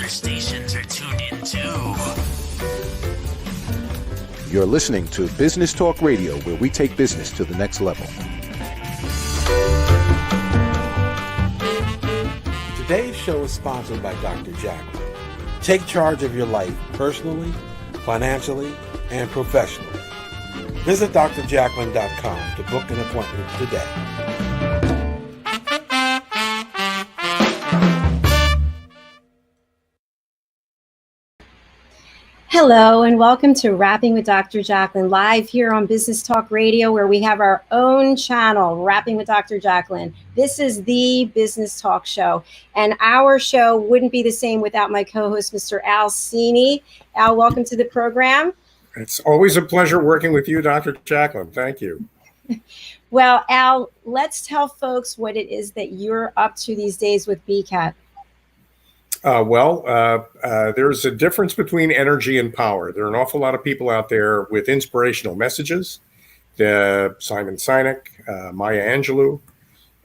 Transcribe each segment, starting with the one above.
other stations are tuned in too. You're listening to Business Talk Radio, where we take business to the next level. Today's show is sponsored by Dr. Jacalyn. Take charge of your life personally, financially, and professionally. Visit drjacalyn.com to book an appointment today. Hello and welcome to Rapping with Dr. Jacalyn, live here on Business Talk Radio, where we have our own channel, Rapping with Dr. Jacalyn. This is the Business Talk Show, and our show wouldn't be the same without my co-host, Mr. Al Cini. Al, welcome to the program. It's always a pleasure working with you, Dr. Jacalyn. Thank you. Well, Al, let's tell folks what it is that you're up to these days with BCAT. There's a difference between energy and power. There are an awful lot of people out there with inspirational messages. Simon Sinek, Maya Angelou.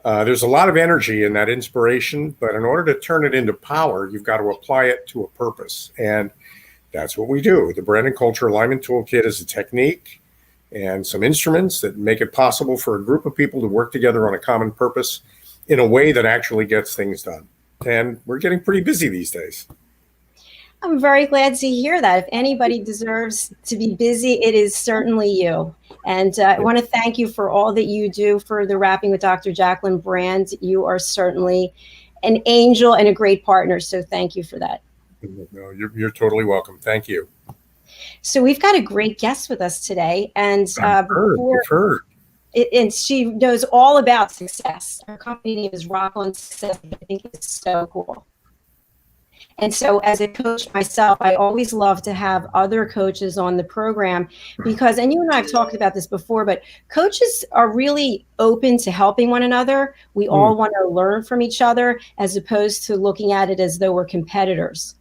There's a lot of energy in that inspiration, but in order to turn it into power, you've got to apply it to a purpose. And that's what we do. The Brand and Culture Alignment Toolkit is a technique and some instruments that make it possible for a group of people to work together on a common purpose in a way that actually gets things done. And we're getting pretty busy these days. I'm very glad to hear that. If anybody deserves to be busy, it is certainly you. And I want to thank you for all that you do for the Rapping with Dr. Jacalyn brand. You are certainly an angel and a great partner. So thank you for that. No, you're totally welcome. Thank you. So we've got a great guest with us today. And I've heard. And she knows all about success. Her company name is Roque on Success. I think it's so cool. And so as a coach myself, I always love to have other coaches on the program because, and you and I have talked about this before, but coaches are really open to helping one another. We all want to learn from each other as opposed to looking at it as though we're competitors.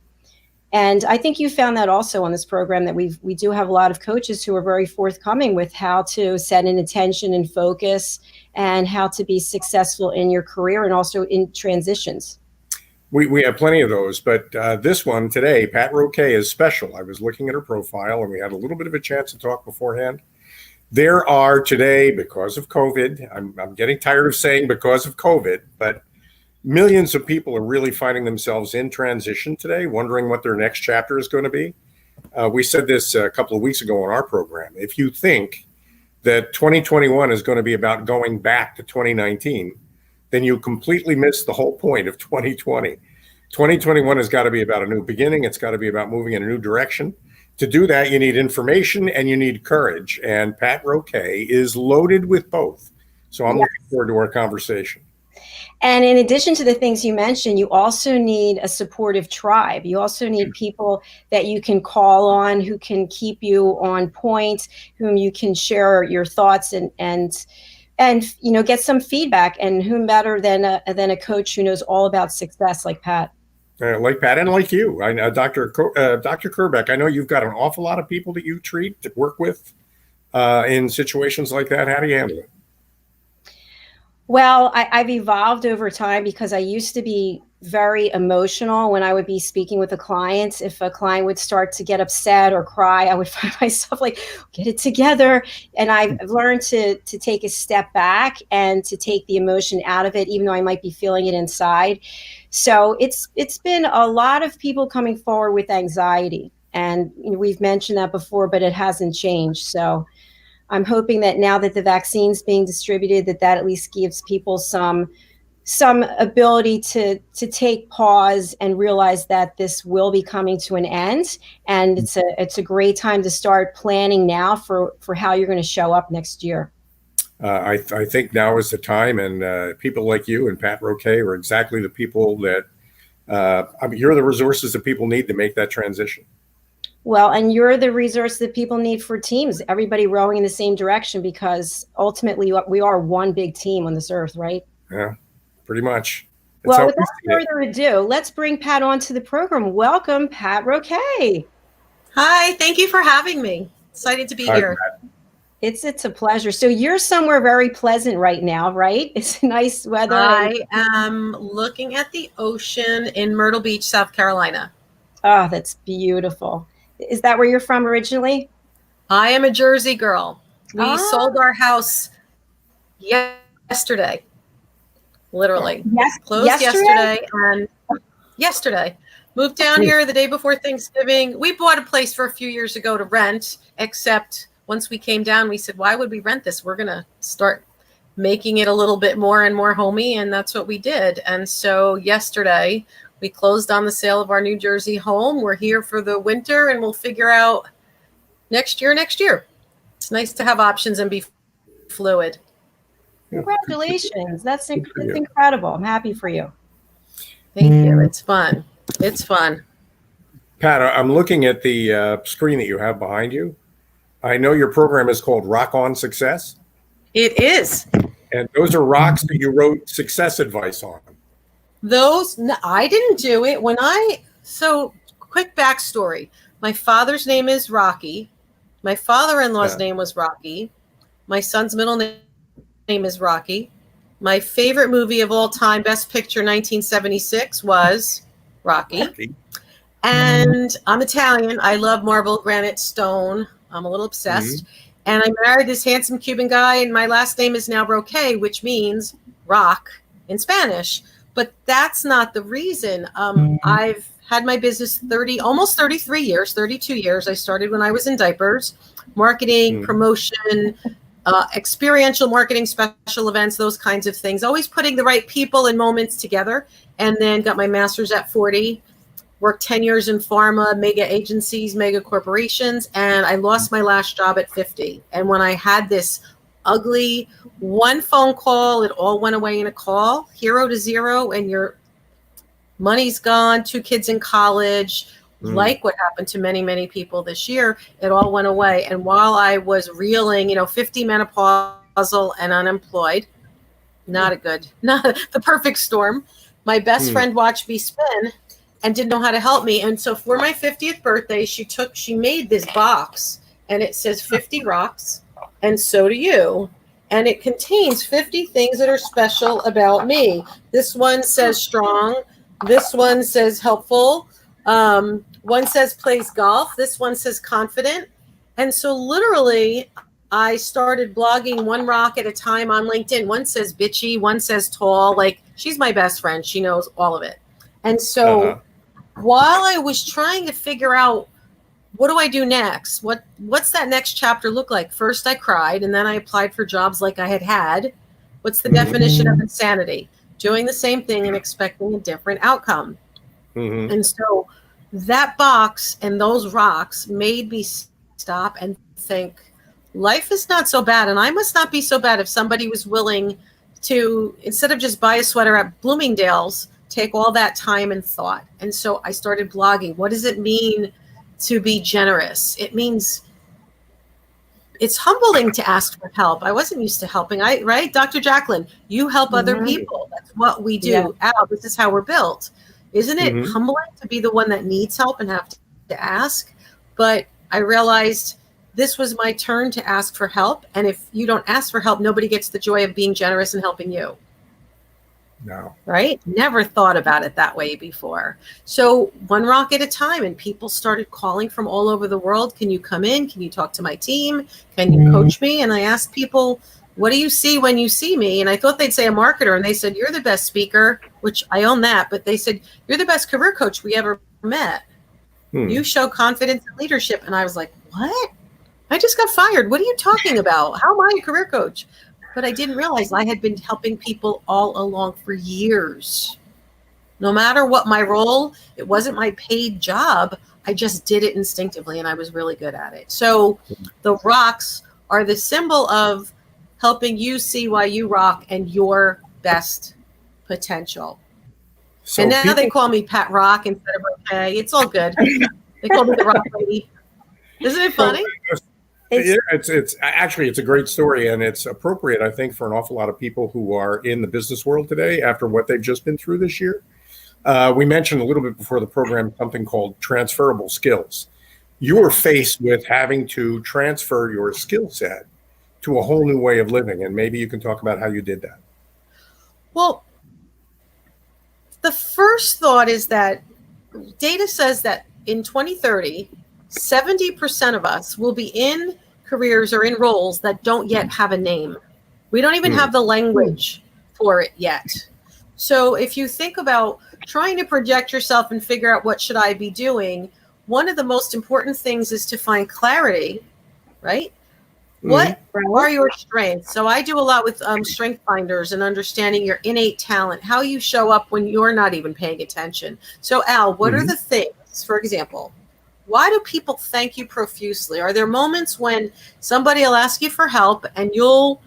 And I think you found that also on this program, that we do have a lot of coaches who are very forthcoming with how to set an intention and focus and how to be successful in your career and also in transitions. We have plenty of those, but this one today, Pat Roque, is special. I was looking at her profile and we had a little bit of a chance to talk beforehand. There are today, because of COVID, I'm getting tired of saying because of COVID, but millions of people are really finding themselves in transition today, wondering what their next chapter is going to be. We said this a couple of weeks ago on our program. If you think that 2021 is going to be about going back to 2019, then you completely missed the whole point of 2020. 2021 has got to be about a new beginning. It's got to be about moving in a new direction. To do that, you need information and you need courage. And Pat Roque is loaded with both. So I'm looking forward to our conversation. And in addition to the things you mentioned, you also need a supportive tribe. You also need people that you can call on, who can keep you on point, whom you can share your thoughts and get some feedback. And whom better than a coach who knows all about success like Pat. Like Pat and like you, I know Dr. Kerbeck. I know you've got an awful lot of people that you treat, that work with in situations like that. How do you handle it? Well, I've evolved over time because I used to be very emotional when I would be speaking with a client. If a client would start to get upset or cry, I would find myself like, get it together. And I've learned to take a step back and to take the emotion out of it, even though I might be feeling it inside. So it's been a lot of people coming forward with anxiety. And we've mentioned that before, but it hasn't changed. So I'm hoping that now that the vaccine's being distributed, that at least gives people some ability to take pause and realize that this will be coming to an end. And it's a great time to start planning now for how you're going to show up next year. I think now is the time, and people like you and Pat Roque are exactly the people that you're the resources that people need to make that transition. Well, and you're the resource that people need for teams, everybody rowing in the same direction, because ultimately we are one big team on this earth, right? Yeah, pretty much. Well, without further ado, let's bring Pat onto the program. Welcome, Pat Roque. Hi, thank you for having me. Excited to be here. Pat. It's a pleasure. So you're somewhere very pleasant right now, right? It's nice weather. I am looking at the ocean in Myrtle Beach, South Carolina. Oh, that's beautiful. Is that where you're from originally? I am a Jersey girl. We Ah. sold our house yesterday, literally. Yes. Closed yesterday and yesterday. Moved down here the day before Thanksgiving. We bought a place for a few years ago to rent, except once we came down, we said, why would we rent this? We're going to start making it a little bit more and more homey. And that's what we did. And so yesterday we closed on the sale of our New Jersey home. We're here for the winter and we'll figure out next year. It's nice to have options and be fluid. Congratulations. That's incredible. I'm happy for you. Thank you. It's fun. It's fun. Pat, I'm looking at the screen that you have behind you. I know your program is called Rock On Success. It is. And those are rocks that you wrote success advice on. I didn't do it. So quick backstory. My father's name is Rocky. My father-in-law's name was Rocky. My son's middle name is Rocky. My favorite movie of all time, Best Picture 1976, was Rocky. And I'm Italian. I love marble, granite, stone. I'm a little obsessed. And I married this handsome Cuban guy, and my last name is now Roque, which means rock in Spanish. But that's not the reason. I've had my business almost 33 years, 32 years. I started when I was in diapers, marketing, promotion, experiential marketing, special events, those kinds of things. Always putting the right people and moments together. And then got my master's at 40. Worked 10 years in pharma, mega agencies, mega corporations, and I lost my last job at 50. And when I had this ugly one phone call, it all went away in a call, 0 to 0, and your money's gone, 2 kids in college, like what happened to many, many people this year, it all went away. And while I was reeling, 50 menopausal and unemployed, not the perfect storm, my best friend watched me spin and didn't know how to help me. And so for my 50th birthday, she made this box and it says 50 rocks and so do you. And it contains 50 things that are special about me. This one says strong. This one says helpful. One says plays golf. This one says confident. And so literally I started blogging one rock at a time on LinkedIn. One says bitchy, one says tall. Like she's my best friend. She knows all of it. And so while I was trying to figure out what do I do next? What's that next chapter look like? First, I cried, and then I applied for jobs like I had. What's the definition of insanity? Doing the same thing and expecting a different outcome. And so that box and those rocks made me stop and think, life is not so bad, and I must not be so bad if somebody was willing to, instead of just buy a sweater at Bloomingdale's, take all that time and thought. And so I started blogging. What does it mean to be generous? It means it's humbling to ask for help. I wasn't used to helping. Right? Dr. Jacalyn, you help other people. That's what we do. Yeah. This is how we're built. Isn't it humbling to be the one that needs help and have to ask? But I realized this was my turn to ask for help. And if you don't ask for help, nobody gets the joy of being generous and helping you. No. Right? Never thought about it that way before. So one rock at a time, and people started calling from all over the world. Can you come in? Can you talk to my team? Can you coach me? And I asked people, what do you see when you see me? And I thought they'd say a marketer. And they said, you're the best speaker, which I own that. But they said, you're the best career coach we ever met. You show confidence and leadership. And I was like, what? I just got fired. What are you talking about? How am I a career coach? But I didn't realize I had been helping people all along for years. No matter what my role, it wasn't my paid job. I just did it instinctively, and I was really good at it. So the rocks are the symbol of helping you see why you rock and your best potential. So and now they call me Pat Rock instead of Roque. It's all good. They call me the Rock Lady. Isn't it funny? It's actually, it's a great story, and it's appropriate, I think, for an awful lot of people who are in the business world today after what they've just been through this year. We mentioned a little bit before the program something called transferable skills. You were faced with having to transfer your skill set to a whole new way of living, and maybe you can talk about how you did that. Well, the first thought is that data says that in 2030, 70% of us will be in careers or in roles that don't yet have a name. We don't even have the language for it yet. So if you think about trying to project yourself and figure out what should I be doing, one of the most important things is to find clarity, right? What are your strengths? So I do a lot with strength finders and understanding your innate talent, how you show up when you're not even paying attention. So Al, what are the things, for example, why do people thank you profusely? Are there moments when somebody will ask you for help and you'll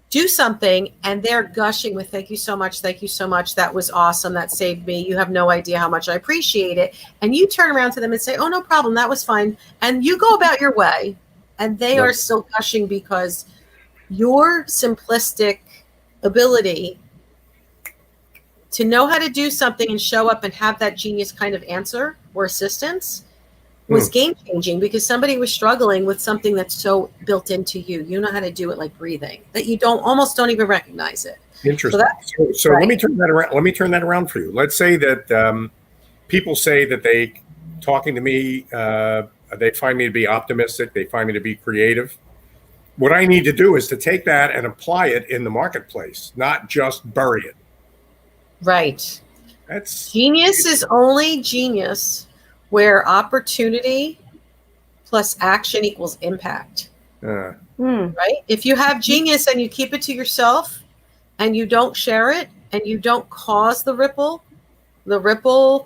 do something and they're gushing with thank you so much, that was awesome, that saved me, you have no idea how much I appreciate it, and you turn around to them and say, oh, no problem, that was fine, and you go about your way, and they are still gushing because your simplistic ability to know how to do something and show up and have that genius kind of answer or assistance was game-changing because somebody was struggling with something that's so built into you. You know how to do it like breathing, that you almost don't even recognize it. Interesting. So let me turn that around. Let me turn that around for you. Let's say that people say that they, talking to me, they find me to be optimistic. They find me to be creative. What I need to do is to take that and apply it in the marketplace, not just bury it. Right. That's genius is only genius where opportunity plus action equals impact. Right? If you have genius and you keep it to yourself and you don't share it and you don't cause the ripple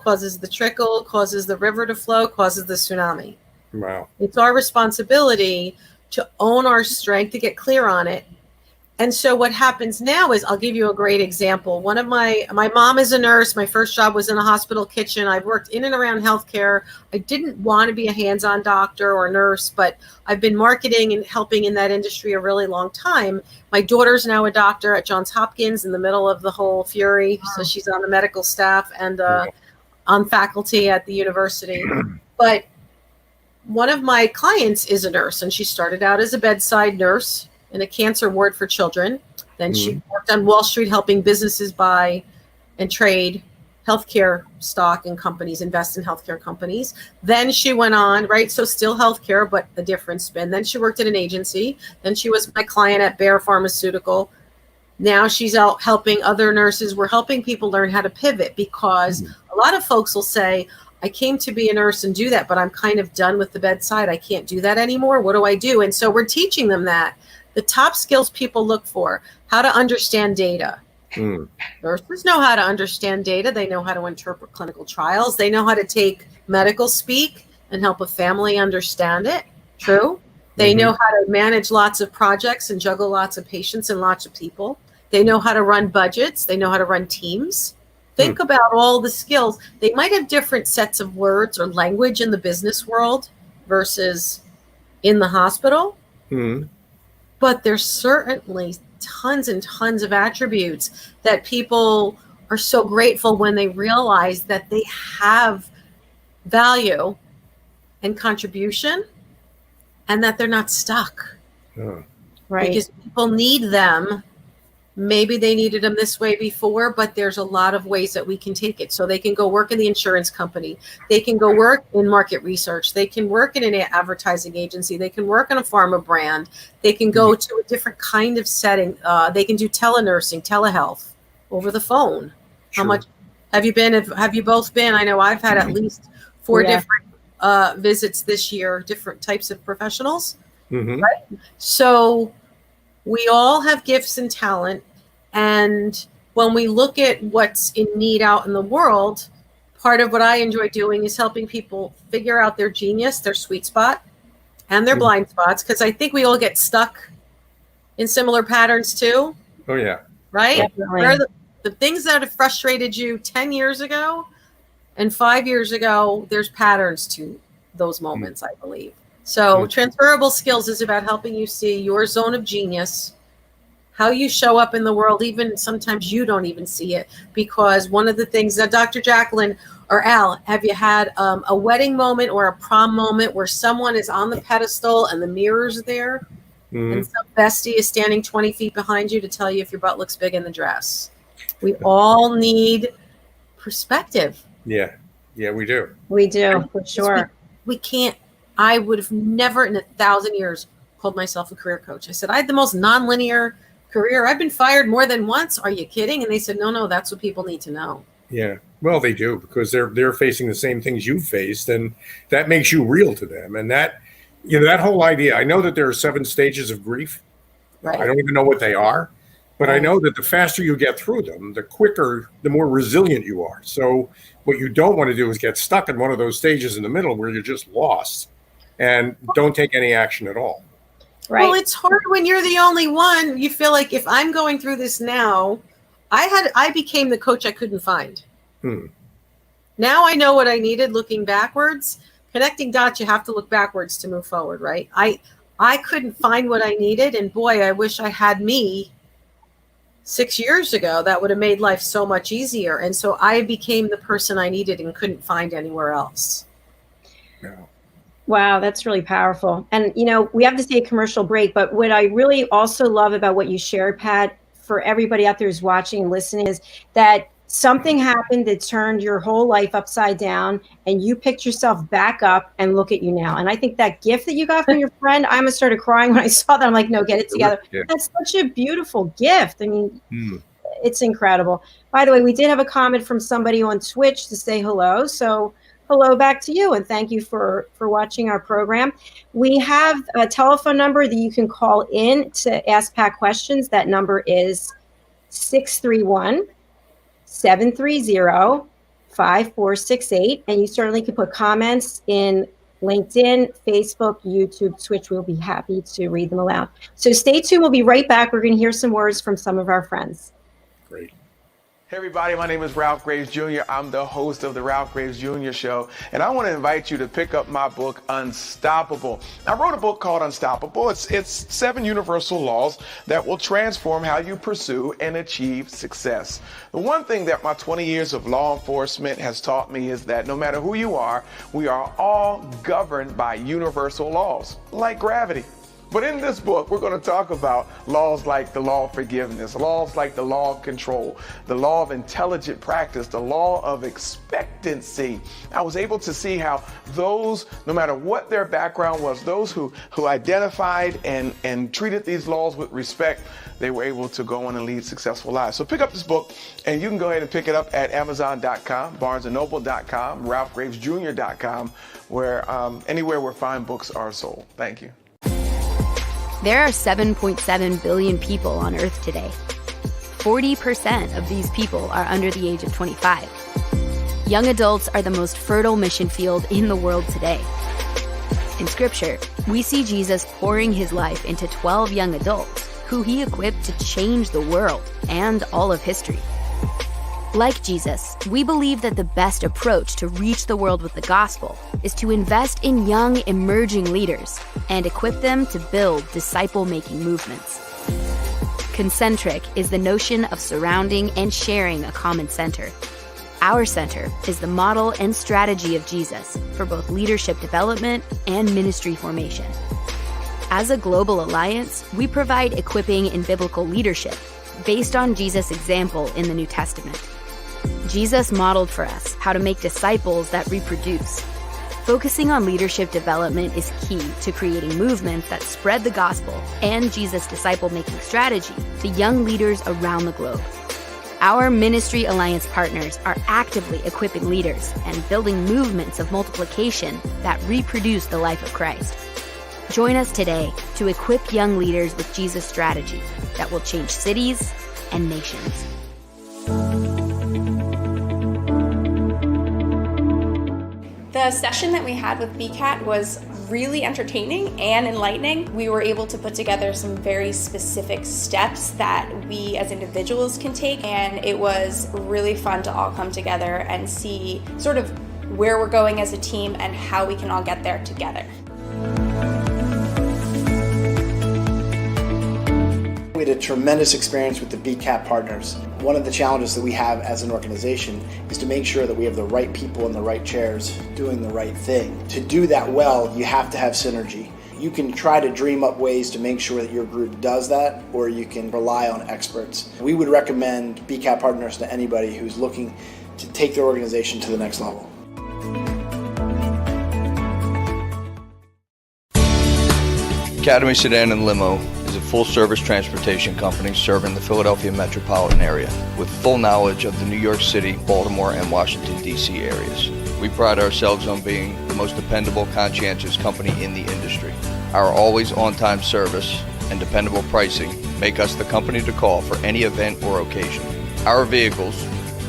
causes the trickle, causes the river to flow, causes the tsunami. Wow. It's our responsibility to own our strength, to get clear on it. And so what happens now is, I'll give you a great example. One of my mom is a nurse. My first job was in a hospital kitchen. I've worked in and around healthcare. I didn't want to be a hands-on doctor or nurse, but I've been marketing and helping in that industry a really long time. My daughter's now a doctor at Johns Hopkins in the middle of the whole fury. So she's on the medical staff and on faculty at the university. But one of my clients is a nurse, and she started out as a bedside nurse in a cancer ward for children. Then she worked on Wall Street helping businesses buy and trade healthcare stock and companies, invest in healthcare companies. Then she went on, right? So still healthcare, but a different spin. Then she worked at an agency. Then she was my client at Bayer Pharmaceutical. Now she's out helping other nurses. We're helping people learn how to pivot because a lot of folks will say, I came to be a nurse and do that, but I'm kind of done with the bedside. I can't do that anymore. What do I do? And so we're teaching them that. The top skills people look for, how to understand data. Nurses know how to understand data. They know how to interpret clinical trials. They know how to take medical speak and help a family understand it. True. They know how to manage lots of projects and juggle lots of patients and lots of people. They know how to run budgets. They know how to run teams. Think about all the skills. They might have different sets of words or language in the business world versus in the hospital. But there's certainly tons and tons of attributes that people are so grateful when they realize that they have value and contribution and that they're not stuck. Right. Because people need them. Maybe they needed them this way before, but there's a lot of ways that we can take it. So they can go work in the insurance company. They can go work in market research. They can work in an advertising agency. They can work on a pharma brand. They can go to a different kind of setting. They can do telenursing, telehealth over the phone. How much have you been? Have you both been? I know I've had at least 4 different visits this year, different types of professionals. Right? So we all have gifts and talent. And when we look at what's in need out in the world, part of what I enjoy doing is helping people figure out their genius, their sweet spot, and their blind spots. Because I think we all get stuck in similar patterns too. Oh, yeah. Right? Where are the things that have frustrated you 10 years ago and 5 years ago, there's patterns to those moments, I believe. So transferable skills is about helping you see your zone of genius, how you show up in the world. Even sometimes you don't even see it, because one of the things that Dr. Jacalyn or Al, have you had a wedding moment or a prom moment where someone is on the pedestal and the mirror's there and some bestie is standing 20 feet behind you to tell you if your butt looks big in the dress? We all need perspective. Yeah. Yeah, we do. We do, for sure. We can't, I would have never in 1,000 years called myself a career coach. I said, I had the most nonlinear career. I've been fired more than once. Are you kidding? And they said, no, that's what people need to know. Yeah. Well, they do, because they're facing the same things you've faced, and that makes you real to them. And that, that whole idea, I know that there are 7 stages of grief. Right. I don't even know what they are, but I know that the faster you get through them, the quicker, the more resilient you are. So what you don't want to do is get stuck in one of those stages in the middle where you're just lost and don't take any action at all. Right. Well, it's hard when you're the only one. You feel like if I'm going through this now, I became the coach I couldn't find. Now I know what I needed looking backwards. Connecting dots, you have to look backwards to move forward, right? I couldn't find what I needed, and boy, I wish I had me 6 years ago. That would have made life so much easier. And so I became the person I needed and couldn't find anywhere else. Yeah. Wow, that's really powerful. And, we have to take a commercial break, but what I really also love about what you shared, Pat, for everybody out there who's watching and listening, is that something happened that turned your whole life upside down, and you picked yourself back up, and look at you now. And I think that gift that you got from your friend, I almost started crying when I saw that. I'm like, no, get it together. Yeah. That's such a beautiful gift. I mean, It's incredible. By the way, we did have a comment from somebody on Twitch to say hello. So hello back to you, and thank you for watching our program. We have a telephone number that you can call in to ask Pat questions. That number is 631-730-5468. And you certainly can put comments in LinkedIn, Facebook, YouTube, Twitch. We'll be happy to read them aloud. So stay tuned. We'll be right back. We're going to hear some words from some of our friends. Great. Hey everybody, my name is Ralph Graves Jr. I'm the host of the Ralph Graves Jr. Show, and I want to invite you to pick up my book, Unstoppable. I wrote a book called Unstoppable. It's 7 universal laws that will transform how you pursue and achieve success. The one thing that my 20 years of law enforcement has taught me is that no matter who you are, we are all governed by universal laws, like gravity. But in this book, we're going to talk about laws like the law of forgiveness, laws like the law of control, the law of intelligent practice, the law of expectancy. I was able to see how those, no matter what their background was, those who identified and treated these laws with respect, they were able to go on and lead successful lives. So pick up this book, and you can go ahead and pick it up at Amazon.com, BarnesandNoble.com, RalphGravesJr.com, where anywhere where fine books are sold. Thank you. There are 7.7 billion people on Earth today. 40% of these people are under the age of 25. Young adults are the most fertile mission field in the world today. In Scripture, we see Jesus pouring his life into 12 young adults who he equipped to change the world and all of history. Like Jesus, we believe that the best approach to reach the world with the gospel is to invest in young, emerging leaders and equip them to build disciple-making movements. Concentric is the notion of surrounding and sharing a common center. Our center is the model and strategy of Jesus for both leadership development and ministry formation. As a global alliance, we provide equipping in biblical leadership based on Jesus' example in the New Testament. Jesus modeled for us how to make disciples that reproduce. Focusing on leadership development is key to creating movements that spread the gospel and Jesus' disciple-making strategy to young leaders around the globe. Our Ministry Alliance partners are actively equipping leaders and building movements of multiplication that reproduce the life of Christ. Join us today to equip young leaders with Jesus' strategy that will change cities and nations. The session that we had with BCAT was really entertaining and enlightening. We were able to put together some very specific steps that we as individuals can take, and it was really fun to all come together and see sort of where we're going as a team and how we can all get there together. We had a tremendous experience with the BCAT partners. One of the challenges that we have as an organization is to make sure that we have the right people in the right chairs doing the right thing. To do that well, you have to have synergy. You can try to dream up ways to make sure that your group does that, or you can rely on experts. We would recommend BCAT partners to anybody who's looking to take their organization to the next level. Academy Sedan and Limo is a full-service transportation company serving the Philadelphia metropolitan area with full knowledge of the New York City, Baltimore, and Washington, D.C. areas. We pride ourselves on being the most dependable, conscientious company in the industry. Our always on-time service and dependable pricing make us the company to call for any event or occasion. Our vehicles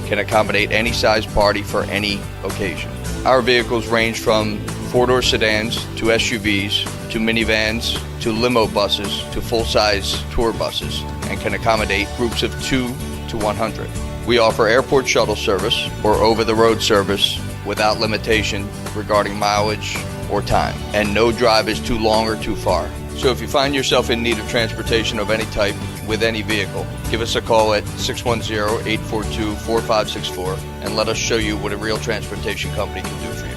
can accommodate any size party for any occasion. Our vehicles range from four-door sedans to SUVs to minivans to limo buses to full-size tour buses and can accommodate groups of 2 to 100. We offer airport shuttle service or over-the-road service without limitation regarding mileage or time, and no drive is too long or too far. So if you find yourself in need of transportation of any type with any vehicle, give us a call at 610-842-4564 and let us show you what a real transportation company can do for you.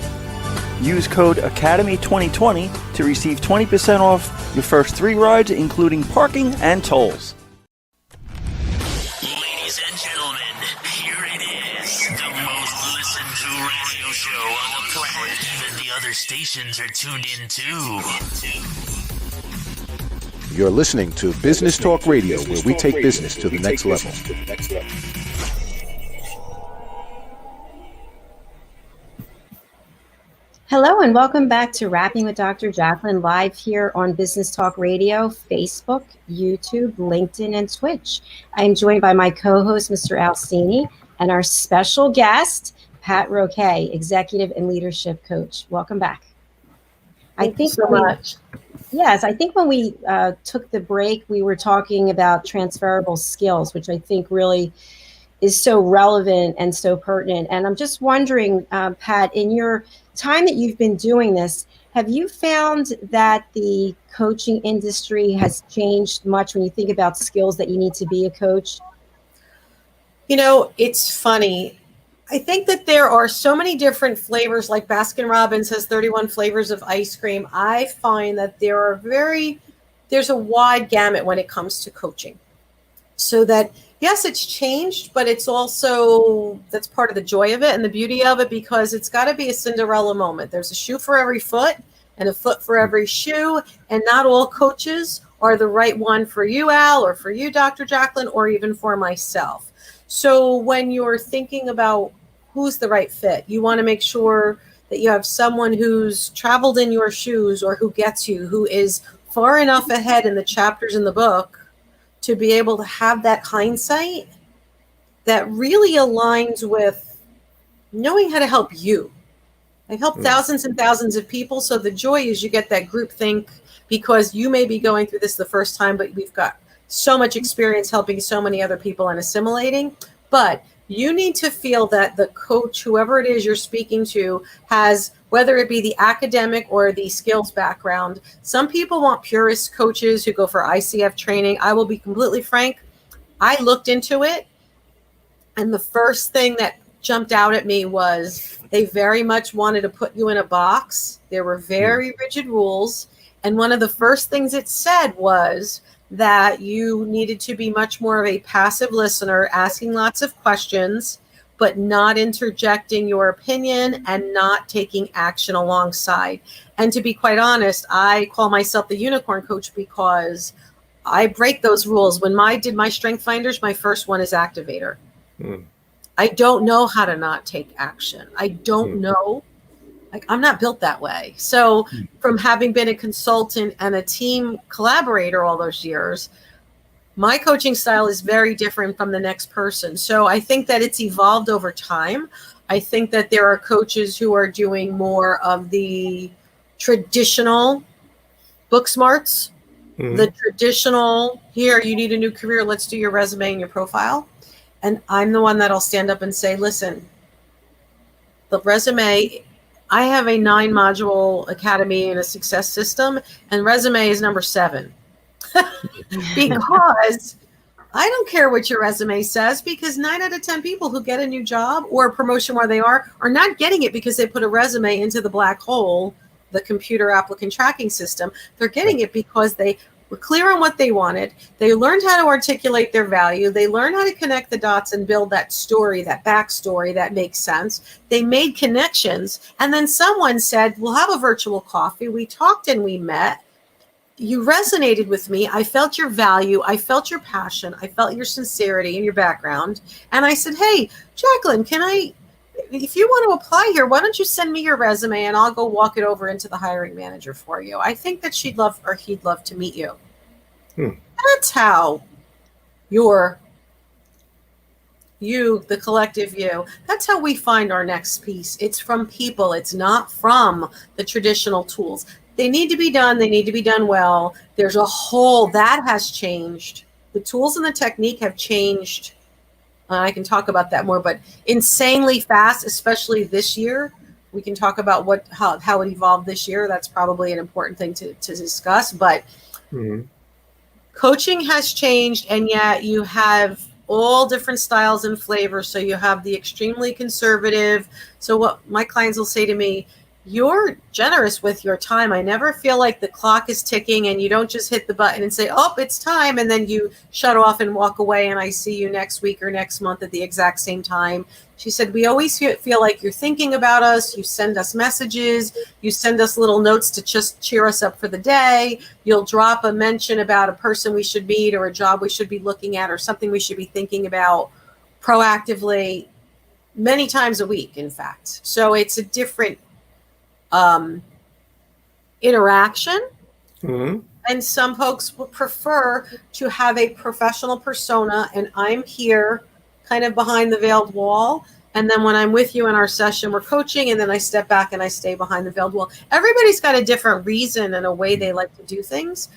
Use code ACADEMY2020 to receive 20% off your first 3 rides, including parking and tolls. Ladies and gentlemen, here it is, the most listened to radio show on the planet. Even the other stations are tuned in too. You're listening to Business Talk Radio, where we take business to the next level. Hello and welcome back to Rapping with Dr. Jacalyn, live here on Business Talk Radio, Facebook, YouTube, LinkedIn, and Twitch. I am joined by my co-host, Mr. Cini, and our special guest, Pat Roque, Executive and Leadership Coach. Welcome back. Thank you so much. Yes, I think when we took the break, we were talking about transferable skills, which I think really is so relevant and so pertinent. And I'm just wondering, Pat, in your time that you've been doing this, have you found that the coaching industry has changed much when you think about skills that you need to be a coach? You know, it's funny. I think that there are so many different flavors, like Baskin Robbins has 31 flavors of ice cream. I find that there's a wide gamut when it comes to coaching. So that, yes, it's changed, but it's also, that's part of the joy of it and the beauty of it, because it's got to be a Cinderella moment. There's a shoe for every foot and a foot for every shoe. And not all coaches are the right one for you, Al, or for you, Dr. Jacalyn, or even for myself. So when you're thinking about who's the right fit, you want to make sure that you have someone who's traveled in your shoes or who gets you, who is far enough ahead in the chapters in the book to be able to have that hindsight that really aligns with knowing how to help you. I've helped thousands and thousands of people. So the joy is you get that group think, because you may be going through this the first time, but we've got so much experience helping so many other people and assimilating. But you need to feel that the coach, whoever it is you're speaking to, has, whether it be the academic or the skills background. Some people want purist coaches who go for ICF training. I will be completely frank. I looked into it, and the first thing that jumped out at me was they very much wanted to put you in a box. There were very rigid rules. And one of the first things it said was that you needed to be much more of a passive listener, asking lots of questions, but not interjecting your opinion and not taking action alongside. And to be quite honest, I call myself the unicorn coach because I break those rules. When I did my strength finders, my first one is activator. I don't know how to not take action. I don't know. Like, I'm not built that way. So from having been a consultant and a team collaborator all those years, my coaching style is very different from the next person. So I think that it's evolved over time. I think that there are coaches who are doing more of the traditional book smarts, the traditional, here, you need a new career, let's do your resume and your profile. And I'm the one that'll stand up and say, listen, the resume, I have a 9-module academy and a success system, and resume is number 7. Because I don't care what your resume says, because 9 out of 10 people who get a new job or a promotion where they are not getting it because they put a resume into the black hole, the computer applicant tracking system. They're getting it because they were clear on what they wanted. They learned how to articulate their value. They learned how to connect the dots and build that story, that backstory that makes sense. They made connections. And then someone said, we'll have a virtual coffee. We talked and we met. you resonated with me. I felt your value. I felt your passion. I felt your sincerity and your background. And I said, hey, Jacalyn, if you want to apply here, why don't you send me your resume and I'll go walk it over into the hiring manager for you. I think that he'd love to meet you. That's how the collective you, that's how we find our next piece. It's from people. It's not from the traditional tools. They need to be done. They need to be done well. There's a whole that has changed. The tools and the technique have changed. I can talk about that more, but insanely fast, especially this year. We can talk about how it evolved this year. That's probably an important thing to discuss. But coaching has changed, and yet you have all different styles and flavors. So you have the extremely conservative. So what my clients will say to me, you're generous with your time. I never feel like the clock is ticking and you don't just hit the button and say, oh, it's time. And then you shut off and walk away and I see you next week or next month at the exact same time. She said, we always feel like you're thinking about us. You send us messages. You send us little notes to just cheer us up for the day. You'll drop a mention about a person we should meet or a job we should be looking at or something we should be thinking about proactively many times a week, in fact. So it's a different interaction. And some folks would prefer to have a professional persona, and I'm here kind of behind the veiled wall. And then when I'm with you in our session, we're coaching, and then I step back and I stay behind the veiled wall. Everybody's got a different reason and a way they like to do things.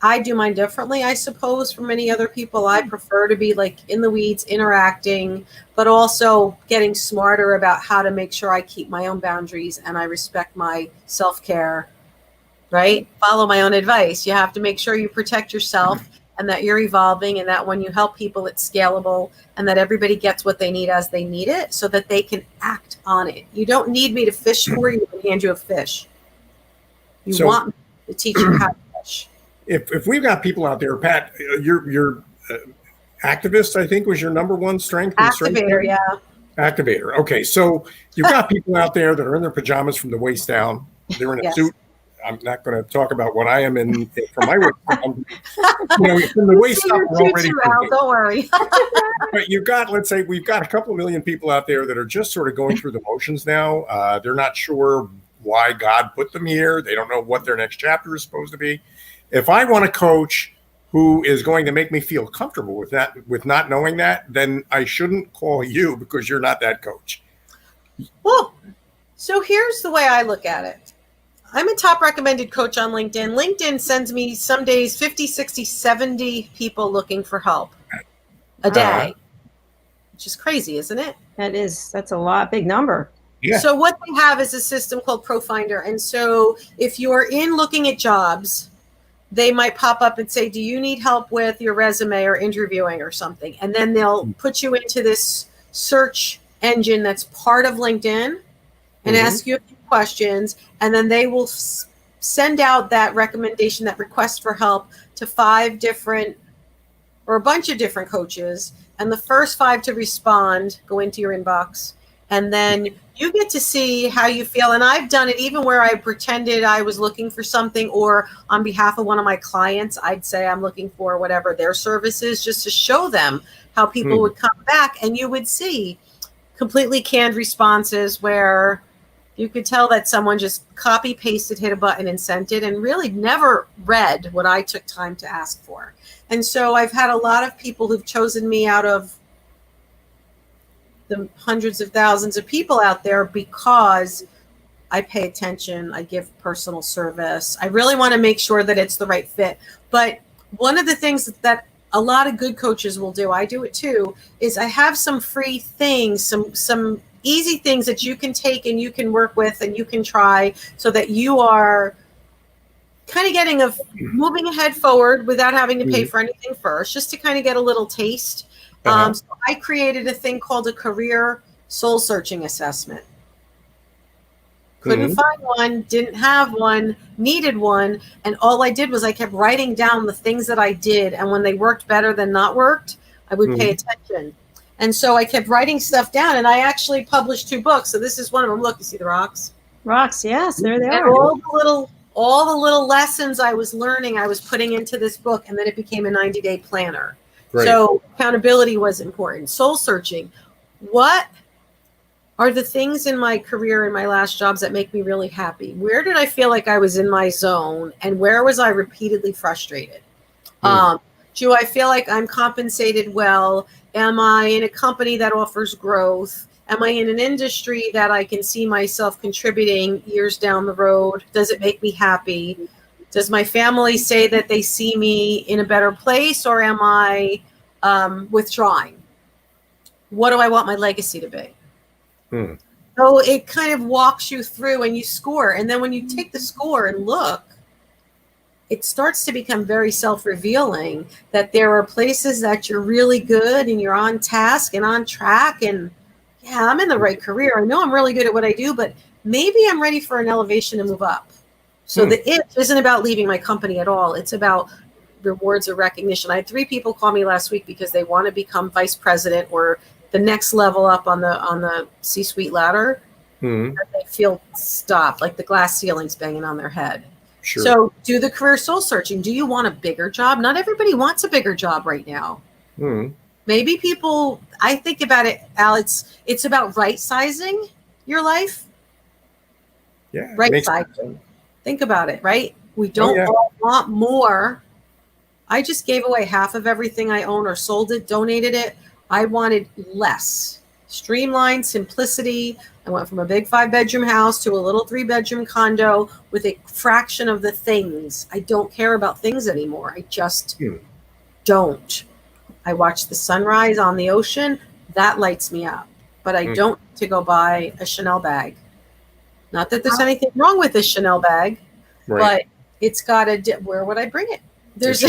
I do mine differently, I suppose, from many other people. I prefer to be like in the weeds, interacting, but also getting smarter about how to make sure I keep my own boundaries and I respect my self-care, right? Follow my own advice. You have to make sure you protect yourself and that you're evolving, and that when you help people, it's scalable, and that everybody gets what they need as they need it so that they can act on it. You don't need me to fish for you and hand you a fish. You want me to teach you how to fish. If we've got people out there, Pat, your activist, I think, was your number one strength. Activator, yeah. Activator. Okay, so you've got people out there that are in their pajamas from the waist down. They're in a suit. I'm not going to talk about what I am in from my waist down. From the waist up, we're already. Don't worry. But you've got, let's say, we've got a couple of million people out there that are just sort of going through the motions now. They're not sure why God put them here. They don't know what their next chapter is supposed to be. If I want a coach who is going to make me feel comfortable with that, with not knowing that, then I shouldn't call you because you're not that coach. Well, so here's the way I look at it. I'm a top recommended coach on LinkedIn. LinkedIn sends me some days 50, 60, 70 people looking for help a day, which is crazy, isn't it? That's a lot, big number. Yeah. So what they have is a system called ProFinder. And so if you're in looking at jobs, they might pop up and say, do you need help with your resume or interviewing or something? And then they'll put you into this search engine that's part of LinkedIn and ask you a few questions. And then they will send out that recommendation, that request for help to 5 different or a bunch of different coaches. And the first 5 to respond go into your inbox. And then you get to see how you feel. And I've done it even where I pretended I was looking for something, or on behalf of one of my clients, I'd say I'm looking for whatever their service is, just to show them how people would come back. And you would see completely canned responses where you could tell that someone just copy pasted, hit a button and sent it, and really never read what I took time to ask for. And so I've had a lot of people who've chosen me out of the hundreds of thousands of people out there because I pay attention, I give personal service. I really want to make sure that it's the right fit. But one of the things that a lot of good coaches will do, I do it too, is I have some free things, some easy things that you can take and you can work with and you can try, so that you are kind of getting moving ahead forward without having to pay for anything first, just to kind of get a little taste. So I created a thing called a career soul searching assessment. Couldn't find one, didn't have one, needed one. And all I did was I kept writing down the things that I did. And when they worked better than not worked, I would pay attention. And so I kept writing stuff down, and I actually published 2 books. So this is one of them. Look, you see the rocks? Rocks, yes, there they And are. all all the little lessons I was learning, I was putting into this book, and then it became a 90-day planner. Great. So accountability was important. Soul searching. What are the things in my career in my last jobs that make me really happy? Where did I feel like I was in my zone, and where was I repeatedly frustrated? Do I feel like I'm compensated well? Am I in a company that offers growth? Am I in an industry that I can see myself contributing years down the road? Does it make me happy? Does my family say that they see me in a better place, or am I withdrawing? What do I want my legacy to be? So it kind of walks you through and you score. And then when you take the score and look, it starts to become very self-revealing that there are places that you're really good and you're on task and on track. And yeah, I'm in the right career. I know I'm really good at what I do, but maybe I'm ready for an elevation to move up. So the it isn't about leaving my company at all. It's about rewards or recognition. I had 3 people call me last week because they want to become vice president or the next level up on the C-suite ladder. And they feel stopped, like the glass ceiling's banging on their head. Sure. So do the career soul searching. Do you want a bigger job? Not everybody wants a bigger job right now. Maybe people, I think about it, Al, it's about right sizing your life. Yeah. Right sizing. Think about it, right? We don't all want more. I just gave away half of everything I own or sold it, donated it. I wanted less. Streamlined, simplicity. I went from a big 5-bedroom house to a little 3-bedroom condo with a fraction of the things. I don't care about things anymore. I just don't. I watch the sunrise on the ocean. That lights me up. But I don't need to go buy a Chanel bag. Not that there's anything wrong with a Chanel bag, but it's got where would I bring it? There's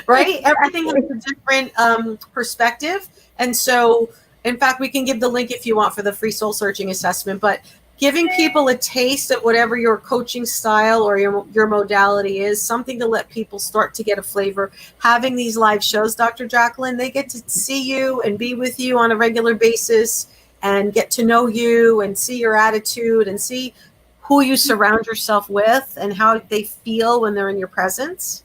right. Everything has a different perspective. And so, in fact, we can give the link if you want for the free soul searching assessment, but giving people a taste of whatever your coaching style or your modality is, something to let people start to get a flavor. Having these live shows, Dr. Jacalyn, they get to see you and be with you on a regular basis and get to know you and see your attitude and see who you surround yourself with and how they feel when they're in your presence.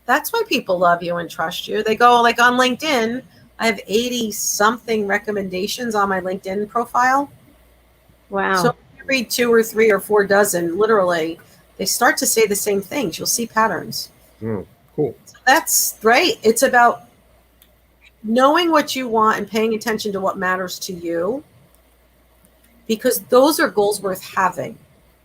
That's why people love you and trust you. They go like on LinkedIn, I have 80 something recommendations on my LinkedIn profile. Wow. So if you read 2 or 3 or 4 dozen, literally, they start to say the same things. You'll see patterns. Cool. So that's right. It's about knowing what you want and paying attention to what matters to you, because those are goals worth having.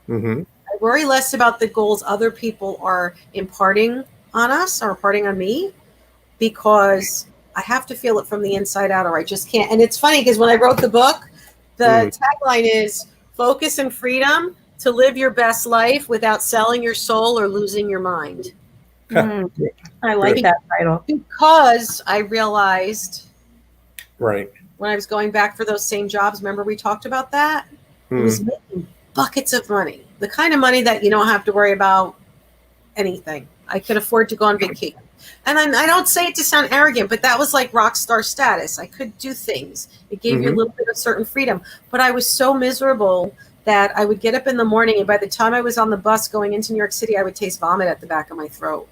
I worry less about the goals other people are imparting on us or imparting on me, because I have to feel it from the inside out or I just can't. And it's funny because when I wrote the book, the tagline is focus and freedom to live your best life without selling your soul or losing your mind. I like that title. Because I realized when I was going back for those same jobs, remember we talked about that? I was making buckets of money, the kind of money that you don't have to worry about anything. I could afford to go on vacation. And I don't say it to sound arrogant, but that was like rock star status. I could do things. It gave you a little bit of certain freedom. But I was so miserable that I would get up in the morning, and by the time I was on the bus going into New York City, I would taste vomit at the back of my throat.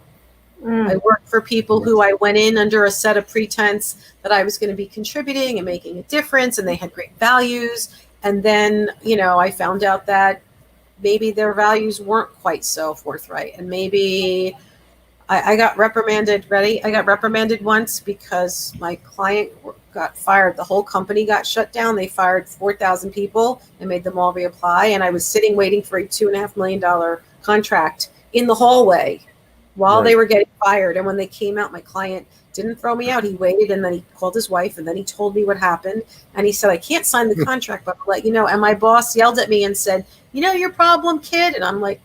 I worked for people who I went in under a set of pretense that I was going to be contributing and making a difference, and they had great values. And then, I found out that maybe their values weren't quite so forthright. And maybe I got reprimanded. I got reprimanded once because my client got fired. The whole company got shut down. They fired 4,000 people and made them all reapply. And I was sitting waiting for a $2.5 million contract in the hallway while they were getting fired. And when they came out, my client didn't throw me out. He waited, and then he called his wife, and then he told me what happened. And he said, I can't sign the contract, but I'll let you know. And my boss yelled at me and said, your problem, kid? And I'm like,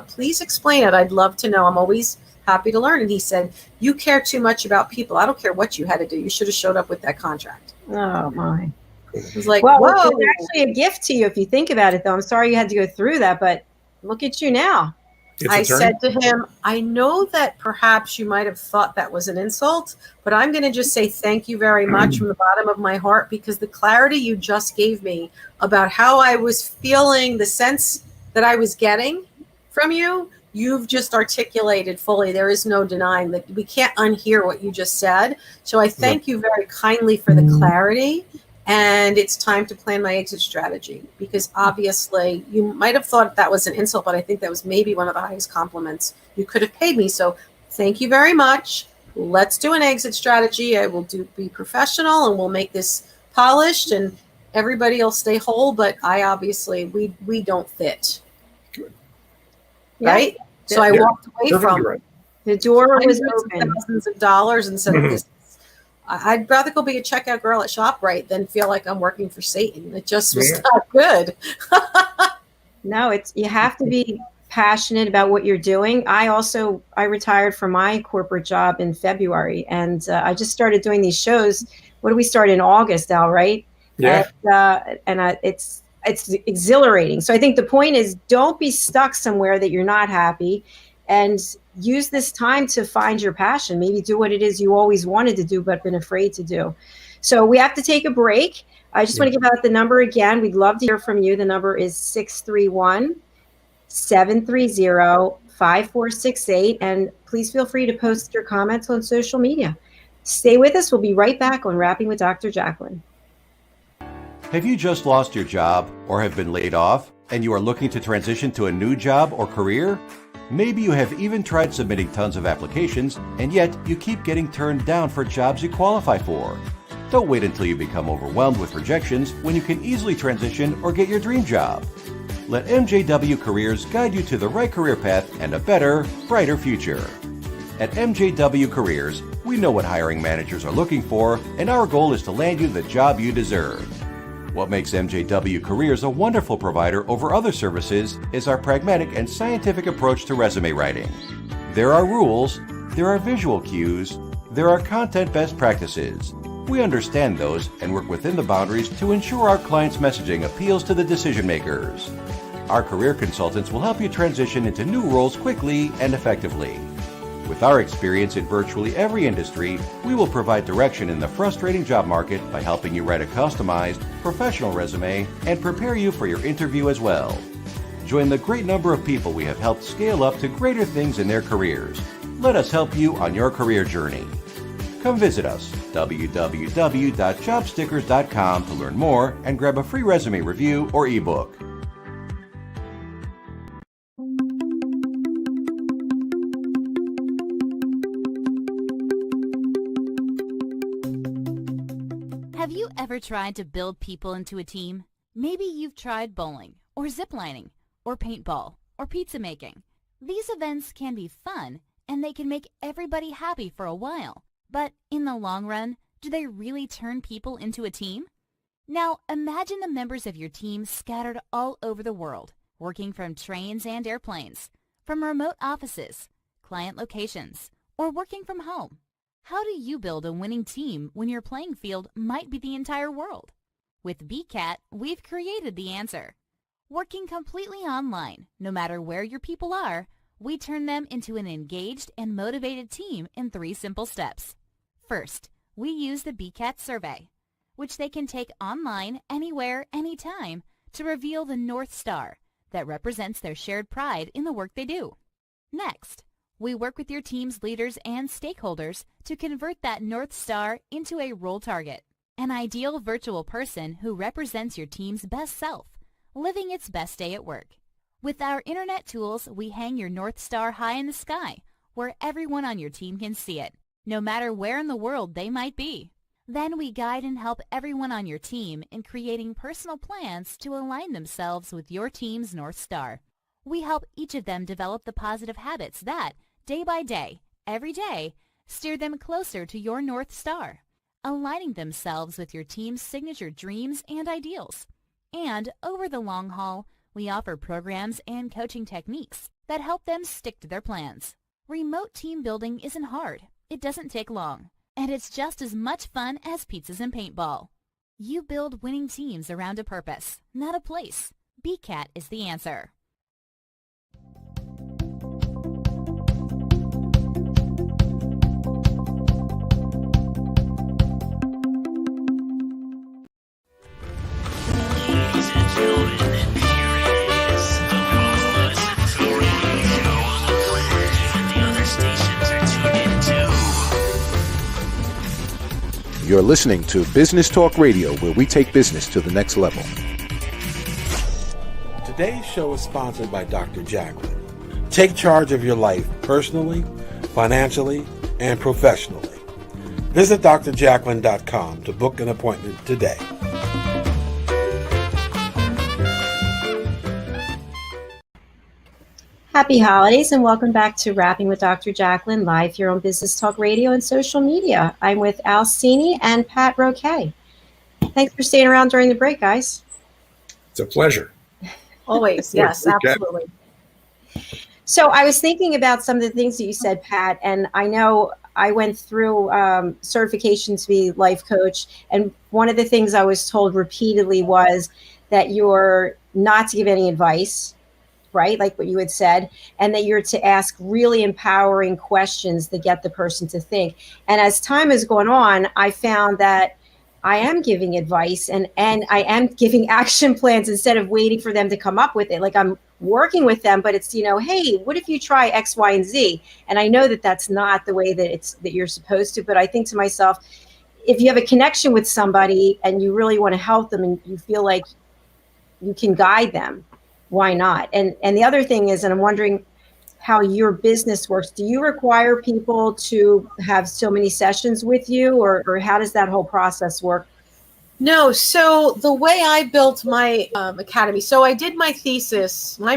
please explain it. I'd love to know. I'm always happy to learn. And he said, you care too much about people. I don't care what you had to do. You should have showed up with that contract. Oh, my. It was like, well, whoa. it's actually a gift to you if you think about it, though. I'm sorry you had to go through that, but look at you now. I said to him, I know that perhaps you might have thought that was an insult, but I'm going to just say thank you very much from the bottom of my heart, because the clarity you just gave me about how I was feeling, the sense that I was getting from you, you've just articulated fully. There is no denying that. We can't unhear what you just said. So I thank you very kindly for the clarity. And it's time to plan my exit strategy, because obviously you might have thought that was an insult, but I think that was maybe one of the highest compliments you could have paid me. So thank you very much. Let's do an exit strategy. I will be professional, and we'll make this polished, and everybody will stay whole. But I obviously, we don't fit. Good. Right? So I walked away from Right. The door was hundreds open. of thousands of dollars and said, I'd rather go be a checkout girl at ShopRite than feel like I'm working for Satan. It just was not good. No, you have to be passionate about what you're doing. I retired from my corporate job in February, and I just started doing these shows. What do we start in August, Al, right? Yeah. It's exhilarating. So I think the point is, don't be stuck somewhere that you're not happy, and use this time to find your passion. Maybe do what it is you always wanted to do but been afraid to do. So we have to take a break. I just want to give out the number again. We'd love to hear from you. The number is 631-730-5468. And please feel free to post your comments on social media. Stay with us. We'll be right back on Rapping with Dr. Jacalyn. Have you just lost your job or have been laid off and you are looking to transition to a new job or career? Maybe you have even tried submitting tons of applications, and yet you keep getting turned down for jobs you qualify for. Don't wait until you become overwhelmed with rejections when you can easily transition or get your dream job. Let MJW Careers guide you to the right career path and a better, brighter future. At MJW Careers, we know what hiring managers are looking for, and our goal is to land you the job you deserve. What makes MJW Careers a wonderful provider over other services is our pragmatic and scientific approach to resume writing. There are rules, there are visual cues, there are content best practices. We understand those and work within the boundaries to ensure our clients' messaging appeals to the decision makers. Our career consultants will help you transition into new roles quickly and effectively. With our experience in virtually every industry, we will provide direction in the frustrating job market by helping you write a customized, professional resume and prepare you for your interview as well. Join the great number of people we have helped scale up to greater things in their careers. Let us help you on your career journey. Come visit us, www.jobstickers.com, to learn more and grab a free resume review or ebook. Have you ever tried to build people into a team? Maybe you've tried bowling, or ziplining, or paintball, or pizza making. These events can be fun, and they can make everybody happy for a while. But in the long run, do they really turn people into a team? Now, imagine the members of your team scattered all over the world, working from trains and airplanes, from remote offices, client locations, or working from home. How do you build a winning team when your playing field might be the entire world? With BCAT, we've created the answer. Working completely online, no matter where your people are, we turn them into an engaged and motivated team in 3 simple steps. First, we use the BCAT survey, which they can take online, anywhere, anytime, to reveal the North Star that represents their shared pride in the work they do. Next, we work with your team's leaders and stakeholders to convert that North Star into a role target, an ideal virtual person who represents your team's best self, living its best day at work. With our internet tools, we hang your North Star high in the sky, where everyone on your team can see it, no matter where in the world they might be. Then we guide and help everyone on your team in creating personal plans to align themselves with your team's North Star. We help each of them develop the positive habits that, day by day, every day, steer them closer to your North Star, aligning themselves with your team's signature dreams and ideals. And over the long haul, we offer programs and coaching techniques that help them stick to their plans. Remote team building isn't hard. It doesn't take long. And it's just as much fun as pizzas and paintball. You build winning teams around a purpose, not a place. BCAT is the answer. Ladies and gentlemen, here it is, the most listened to radio You're listening to Business Talk Radio, where we take business to the next level. Today's show is sponsored by Dr. Jacalyn. Take charge of your life personally, financially, and professionally. Visit drjacalyn.com to book an appointment today. Happy holidays and welcome back to Rapping with Dr. Jacalyn, live here on Business Talk Radio and social media. I'm with Cini and Pat Roque. Thanks for staying around during the break, guys. It's a pleasure. Always, yes, absolutely. So I was thinking about some of the things that you said, Pat, and I know I went through certification to be life coach, and one of the things I was told repeatedly was that you're not to give any advice, right? Like what you had said, and that you're to ask really empowering questions that get the person to think. And as time has gone on, I found that I am giving advice and I am giving action plans instead of waiting for them to come up with it. Like I'm working with them, but it's, hey, what if you try X, Y, and Z? And I know that that's not the way that you're supposed to, but I think to myself, if you have a connection with somebody and you really want to help them and you feel like you can guide them, why not? And the other thing is, and I'm wondering how your business works. Do you require people to have so many sessions with you, or how does that whole process work? No, so the way I built my academy, so I did my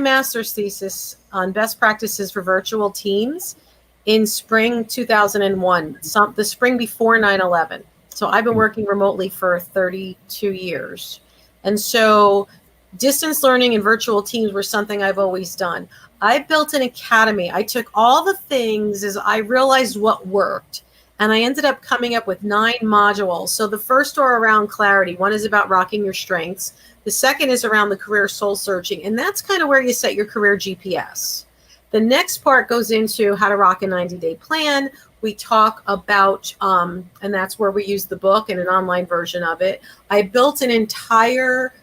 master's thesis on best practices for virtual teams in spring 2001, the spring before 9/11. So I've been working remotely for 32 years. And so distance learning and virtual teams were something I've always done. I built an academy. I took all the things as I realized what worked, and I ended up coming up with 9 modules. So the first are around clarity. One is about rocking your strengths. The second is around the career soul searching, and that's kind of where you set your career GPS. The next part goes into how to rock a 90-day plan. We talk about, and that's where we use the book and an online version of it. I built an entire,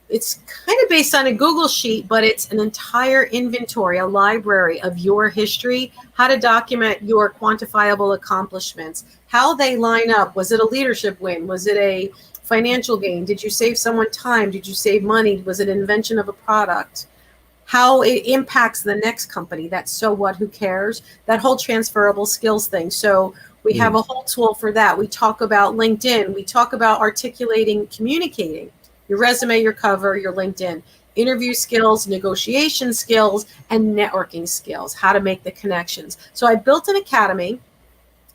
it's kind of based on a Google sheet, but it's an entire inventory, a library of your history, how to document your quantifiable accomplishments, how they line up. Was it a leadership win? Was it a financial gain? Did you save someone time? Did you save money? Was it an invention of a product? How it impacts the next company. That's so what, who cares? That whole transferable skills thing. So we have a whole tool for that. We talk about LinkedIn. We talk about articulating, communicating. Your resume, your cover, your LinkedIn, interview skills, negotiation skills, and networking skills, how to make the connections. So I built an academy.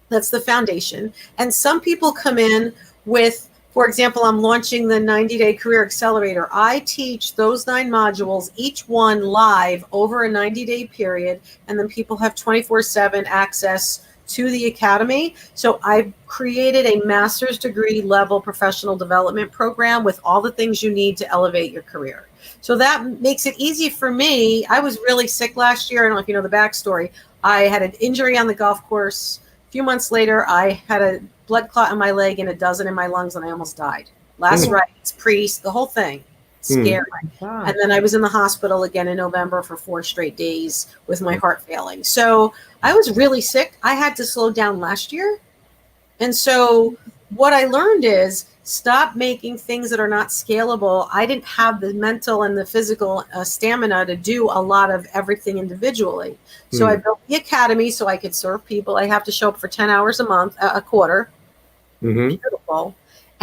That's the foundation. And some people come in with, for example, I'm launching the 90-day Career Accelerator. I teach those 9 modules, each one live over a 90-day period, and then people have 24/7 access to the academy. So I've created a master's degree level professional development program with all the things you need to elevate your career. So that makes it easy for me. I was really sick last year. I don't know if you know the backstory. I had an injury on the golf course. A few months later, I had a blood clot in my leg and a dozen in my lungs, and I almost died. Last rites, priest, the whole thing. Scary. And then I was in the hospital again in November for 4 straight days with my heart failing. So I was really sick. I had to slow down last year. And so what I learned is stop making things that are not scalable. I didn't have the mental and the physical stamina to do a lot of everything individually. So I built the academy so I could serve people. I have to show up for 10 hours a quarter. Beautiful.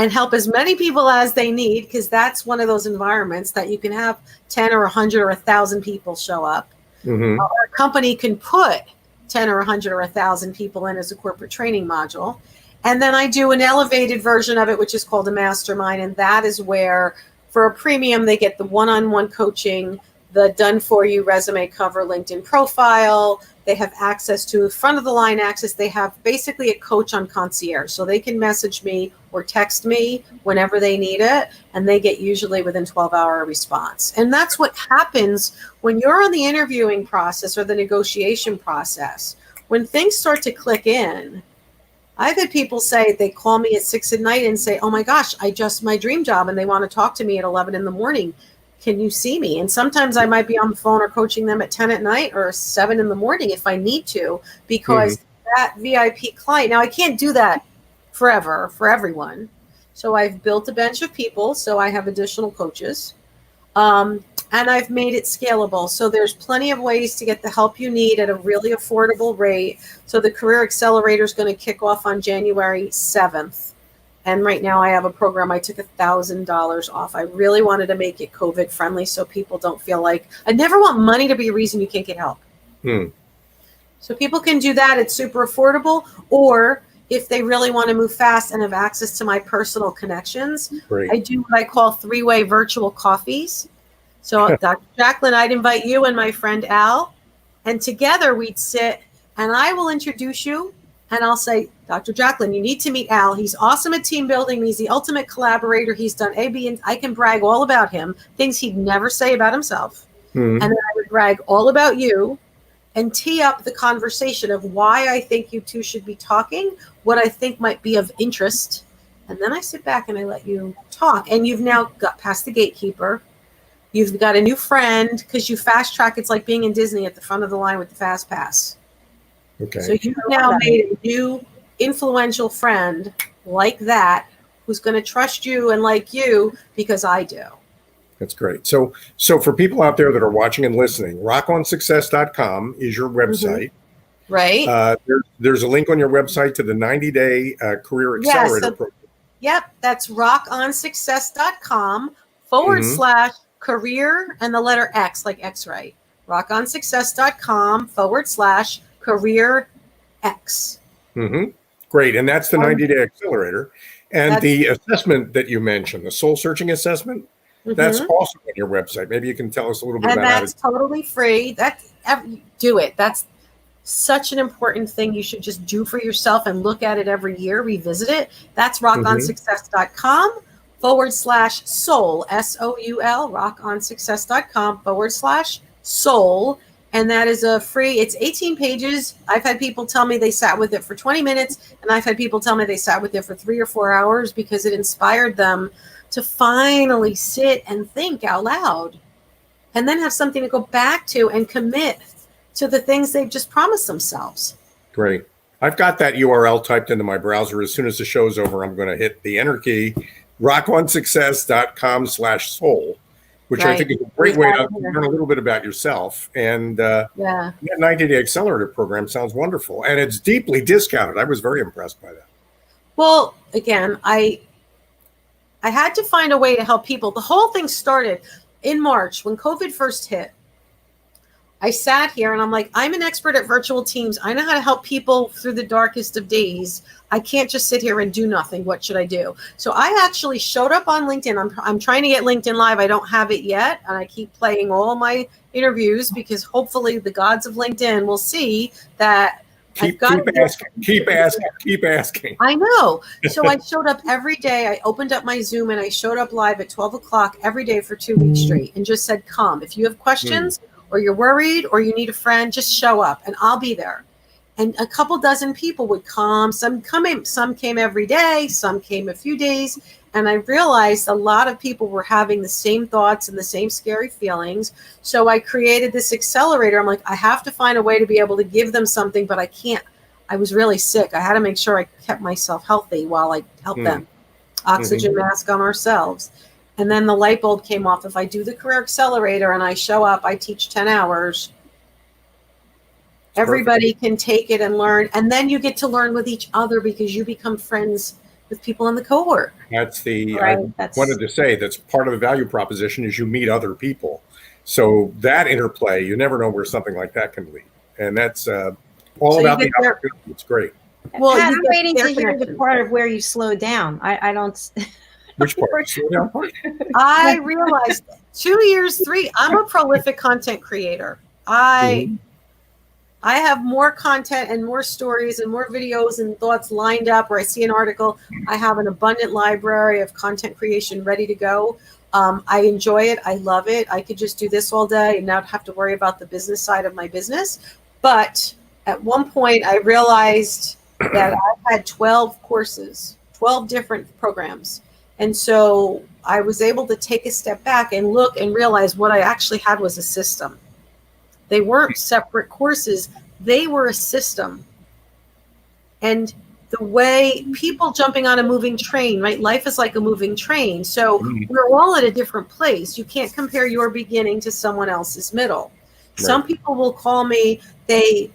And help as many people as they need, because that's one of those environments that you can have 10 or 100 or 1,000 people show up. Or a company can put 10 or 100 or 1,000 people in as a corporate training module. And then I do an elevated version of it, which is called a mastermind. And that is where, for a premium, they get the one-on-one coaching, the done-for-you resume cover, LinkedIn profile. They have access to front-of-the-line access. They have basically a coach on concierge. So they can message me or text me whenever they need it, and they get usually within 12-hour response. And that's what happens when you're on the interviewing process or the negotiation process. When things start to click in, I've had people say, they call me at 6 at night and say, oh my gosh, I just my dream job, and they want to talk to me at 11 in the morning. Can you see me? And sometimes I might be on the phone or coaching them at 10 at night or 7 in the morning if I need to, because that VIP client, now I can't do that forever for everyone. So I've built a bench of people. So I have additional coaches. And I've made it scalable. So there's plenty of ways to get the help you need at a really affordable rate. So the Career Accelerator is going to kick off on January 7th. And right now I have a program. I took $1,000 off. I really wanted to make it COVID friendly so people don't feel like, I never want money to be a reason you can't get help. So people can do that. It's super affordable. Or if they really want to move fast and have access to my personal connections, Great. I do what I call 3-way virtual coffees. So Dr. Jacalyn, I'd invite you and my friend Al, and together we'd sit and I will introduce you and I'll say, Dr. Jacalyn, you need to meet Al. He's awesome at team building. He's the ultimate collaborator. He's done A, B, and I can brag all about him, things he'd never say about himself. And then I would brag all about you and tee up the conversation of why I think you two should be talking, what I think might be of interest. And then I sit back and I let you talk. And you've now got past the gatekeeper. You've got a new friend because you fast track. It's like being in Disney at the front of the line with the fast pass. Okay. So you've now made a new influential friend like that who's going to trust you and like you because I do. That's great. So for people out there that are watching and listening, rockonsuccess.com is your website. Right. There's a link on your website to the 90-day Career Accelerator program. Yep. That's rockonsuccess.com / career and the letter X, like X-ray. rockonsuccess.com / career X. Great. And that's the 90-day Accelerator. And the assessment that you mentioned, the soul searching assessment, that's also on your website. Maybe you can tell us a little bit about that. And that's totally free. Do it. That's such an important thing you should just do for yourself and look at it every year, revisit it. That's rockonsuccess.com / soul, SOUL, rockonsuccess.com / soul. And that is a free, it's 18 pages. I've had people tell me they sat with it for 20 minutes, and I've had people tell me they sat with it for 3 or 4 hours because it inspired them to finally sit and think out loud and then have something to go back to and commit to the things they've just promised themselves. Great. I've got that URL typed into my browser. As soon as the show's over, I'm going to hit the enter key, rockonsuccess.com / soul, which I think is a great way to learn a little bit about yourself. And that 90-day Accelerator program sounds wonderful. And it's deeply discounted. I was very impressed by that. Well, again, I had to find a way to help people. The whole thing started in March when COVID first hit. I sat here and I'm like, I'm an expert at virtual teams. I know how to help people through the darkest of days. I can't just sit here and do nothing. What should I do? So I actually showed up on LinkedIn. I'm trying to get LinkedIn Live. I don't have it yet. And I keep playing all my interviews because hopefully the gods of LinkedIn will see that Keep asking. I know. So I showed up every day. I opened up my Zoom and I showed up live at 12 o'clock every day for 2 weeks straight and just said, come. If you have questions or you're worried or you need a friend, just show up and I'll be there. And a couple dozen people would come. Some came every day. Some came a few days. And I realized a lot of people were having the same thoughts and the same scary feelings. So I created this accelerator. I'm like, I have to find a way to be able to give them something, but I can't. I was really sick. I had to make sure I kept myself healthy while I helped them. Oxygen mask on ourselves. And then the light bulb came off. If I do the Career Accelerator and I show up, I teach 10 hours. Everybody can take it and learn. And then you get to learn with each other because you become friends with people in the cohort. That's I wanted to say that's part of the value proposition is you meet other people. So that interplay, you never know where something like that can lead. And that's all about the opportunity. It's great. Well, I'm waiting to hear the part of where you slow down. I don't. Which part? Slow down part? I realized 2 years, 3, I'm a prolific content creator. I have more content and more stories and more videos and thoughts lined up where I see an article. I have an abundant library of content creation ready to go. I enjoy it. I love it. I could just do this all day and not have to worry about the business side of my business. But at one point, I realized that I had 12 courses, 12 different programs. And so I was able to take a step back and look and realize what I actually had was a system. They weren't separate courses. They were a system. And the way people jumping on a moving train, right? Life is like a moving train. So we're all at a different place. You can't compare your beginning to someone else's middle. Right. Some people will call me, they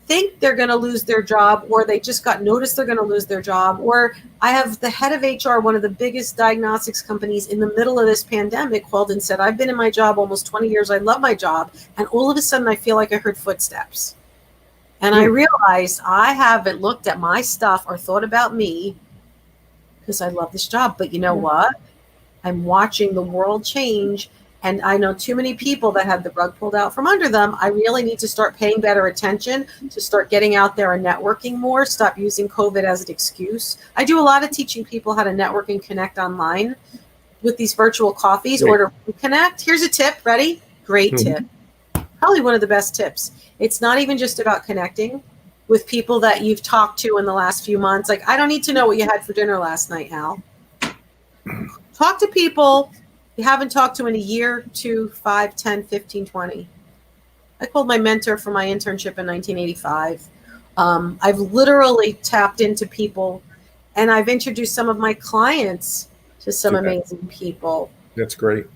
think they're going to lose their job, or they just got noticed they're going to lose their job. Or I have the head of HR, one of the biggest diagnostics companies, in the middle of this pandemic, called and said, I've been in my job almost 20 years. I love my job. And all of a sudden I feel like I heard footsteps. And I realized I haven't looked at my stuff or thought about me because I love this job. But you know what? I'm watching the world change. And I know too many people that had the rug pulled out from under them. I really need to start paying better attention, to start getting out there and networking more, stop using COVID as an excuse. I do a lot of teaching people how to network and connect online with these virtual coffees or to connect. Here's a tip. Ready? Great tip. Probably one of the best tips. It's not even just about connecting with people that you've talked to in the last few months. Like, I don't need to know what you had for dinner last night, Al. Talk to people you haven't talked to in a year, 2, 5, 10, 15, 20. I called my mentor for my internship in 1985. I've literally tapped into people, and I've introduced some of my clients to some amazing people. That's great.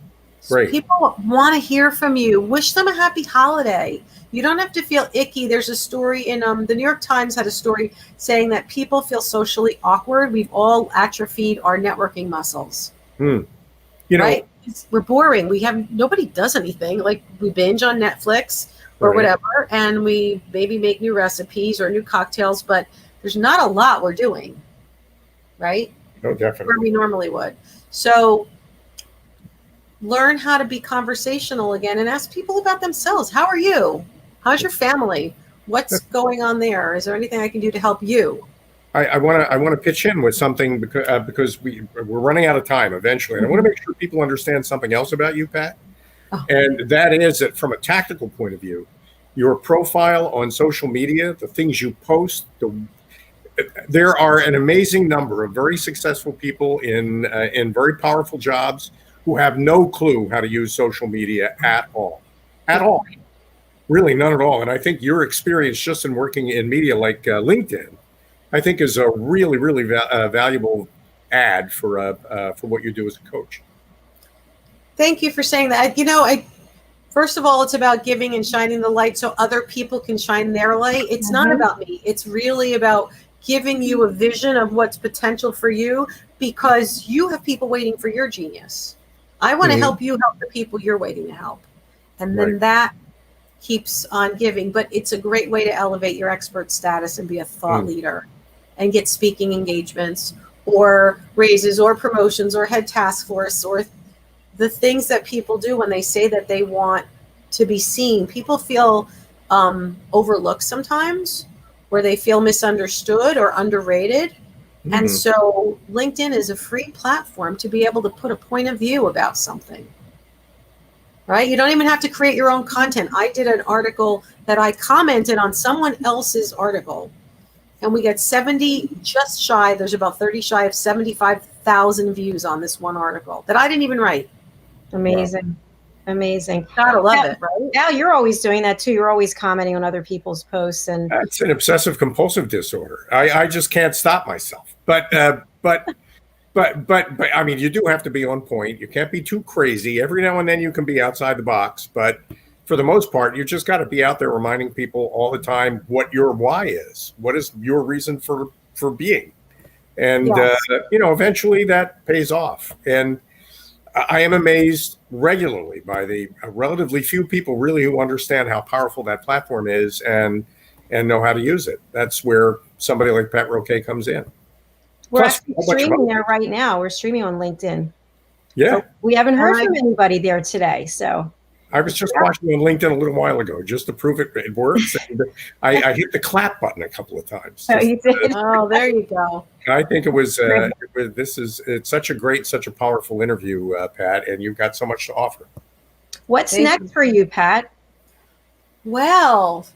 Great. People want to hear from you. Wish them a happy holiday. You don't have to feel icky. There's a story in the New York Times had a story saying that people feel socially awkward. We've all atrophied our networking muscles. You know, right? We're boring. Nobody does anything. Like, we binge on Netflix or whatever, and we maybe make new recipes or new cocktails, but there's not a lot we're doing, right? No, definitely. Where we normally would. So learn how to be conversational again and ask people about themselves. How are you? How's your family? What's going on there? Is there anything I can do to help you? I want to pitch in with something because we're running out of time eventually. And I want to make sure people understand something else about you, Pat. And that is that from a tactical point of view, your profile on social media, the things you post, there are an amazing number of very successful people in very powerful jobs who have no clue how to use social media at all. At all. Really, none at all. And I think your experience just in working in media like LinkedIn, I think, is a really, really valuable ad for what you do as a coach. Thank you for saying that. You know, first of all, it's about giving and shining the light so other people can shine their light. It's not about me. It's really about giving you a vision of what's potential for you, because you have people waiting for your genius. I want to help you help the people you're waiting to help. And then that keeps on giving. But it's a great way to elevate your expert status and be a thought leader and get speaking engagements or raises or promotions or head task force or the things that people do when they say that they want to be seen. People feel overlooked sometimes, or they feel misunderstood or underrated. And so LinkedIn is a free platform to be able to put a point of view about something, right? You don't even have to create your own content. I did an article that I commented on someone else's article, and we got 70, just shy, there's about 30 shy of 75,000 views on this one article that I didn't even write. Amazing. Wow. Amazing. Gotta love it, right? Now you're always doing that too. You're always commenting on other people's posts, and that's an obsessive compulsive disorder. I just can't stop myself. But I mean, you do have to be on point. You can't be too crazy. Every now and then you can be outside the box, but for the most part, you just got to be out there reminding people all the time what your why is. What is your reason for being? And you know, eventually that pays off. And I am amazed regularly by the relatively few people really who understand how powerful that platform is and know how to use it. That's where somebody like Pat Roque comes in. We're actually streaming there right now. We're streaming on LinkedIn. Yeah. So we haven't heard from anybody there today. So I was just watching on LinkedIn a little while ago just to prove it works. And I hit the clap button a couple of times. Oh, you did? Oh, there you go. I think it's such a powerful interview, Pat, and you've got so much to offer. What's next for you, Pat? Well,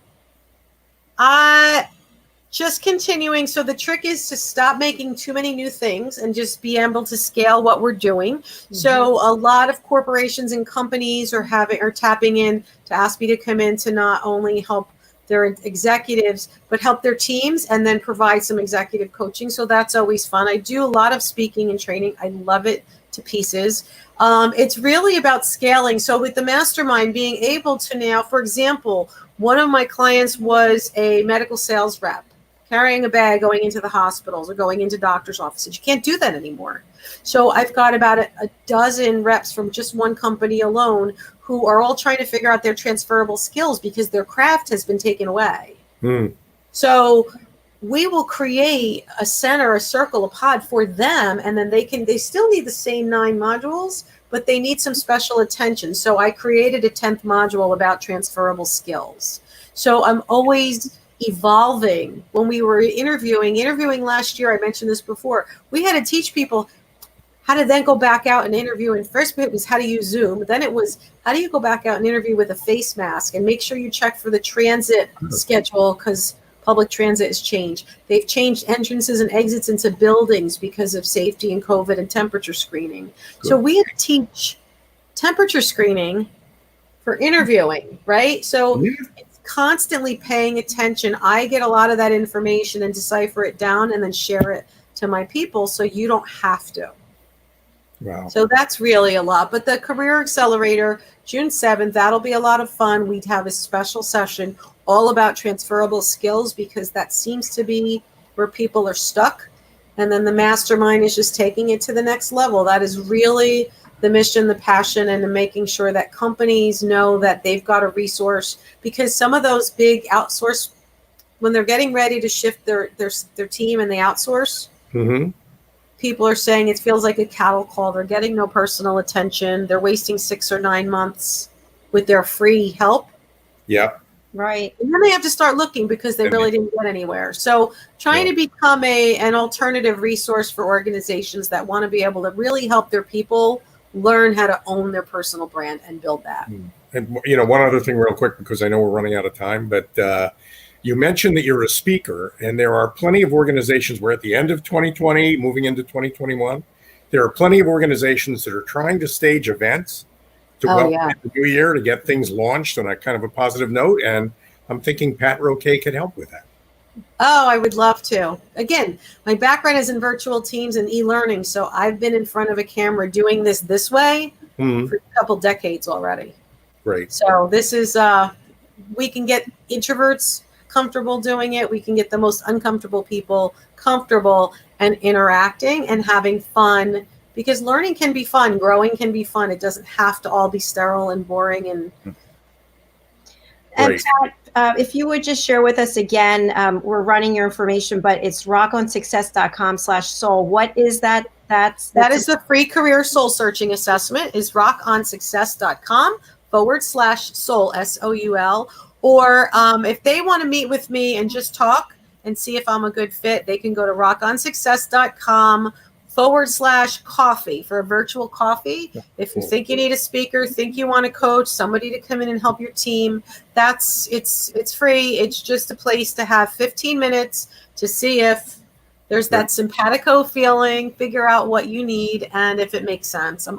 just continuing. So the trick is to stop making too many new things and just be able to scale what we're doing. So a lot of corporations and companies are tapping in to ask me to come in to not only help their executives, but help their teams and then provide some executive coaching. So that's always fun. I do a lot of speaking and training. I love it to pieces. It's really about scaling. So with the mastermind, being able to now, for example, one of my clients was a medical sales rep carrying a bag going into the hospitals or going into doctor's offices. You can't do that anymore. So I've got about a dozen reps from just one company alone who are all trying to figure out their transferable skills because their craft has been taken away. So we will create a center, a circle, a pod for them, and then they still need the same 9 modules, but they need some special attention. So I created a 10th module about transferable skills. So I'm always evolving. When we were interviewing last year, I mentioned this before, we had to teach people how to then go back out and interview. And first it was how to use Zoom. Then it was how do you go back out and interview with a face mask, and make sure you check for the transit schedule because public transit has changed. They've changed entrances and exits into buildings because of safety and COVID and temperature screening. Good. So we had to teach temperature screening for interviewing, right? So it's constantly paying attention. I get a lot of that information and decipher it down and then share it to my people so you don't have to. Wow. So that's really a lot. But the Career Accelerator, June 7th, that'll be a lot of fun. We'd have a special session all about transferable skills because that seems to be where people are stuck. And then the mastermind is just taking it to the next level. That is really the mission, the passion, and making sure that companies know that they've got a resource, because some of those big outsource, when they're getting ready to shift their team and they outsource, people are saying it feels like a cattle call. They're getting no personal attention. They're wasting 6 or 9 months with their free help. Yeah. Right. And then they have to start looking because they really didn't get anywhere. So trying to become an alternative resource for organizations that want to be able to really help their people learn how to own their personal brand and build that. And, you know, one other thing real quick, because I know we're running out of time, but you mentioned that you're a speaker, and there are plenty of organizations. We're at the end of 2020, moving into 2021. There are plenty of organizations that are trying to stage events to welcome the new year, to get things launched on a kind of a positive note. And I'm thinking Pat Roque could help with that. Oh, I would love to. Again, my background is in virtual teams and e-learning. So I've been in front of a camera doing this way for a couple decades already. Great. So this is, we can get introverts comfortable doing it. We can get the most uncomfortable people comfortable and interacting and having fun, because learning can be fun. Growing can be fun. It doesn't have to all be sterile and boring. And Pat, if you would just share with us again, we're running your information, but it's rockonsuccess.com/soul. What is that? That is the free career soul searching assessment, is rockonsuccess.com/soul, SOUL. Or if they want to meet with me and just talk and see if I'm a good fit, they can go to rockonsuccess.com/coffee for a virtual coffee. If you think you need a speaker, think you want a coach, somebody to come in and help your team, it's free. It's just a place to have 15 minutes to see if there's that simpatico feeling, figure out what you need, and if it makes sense. And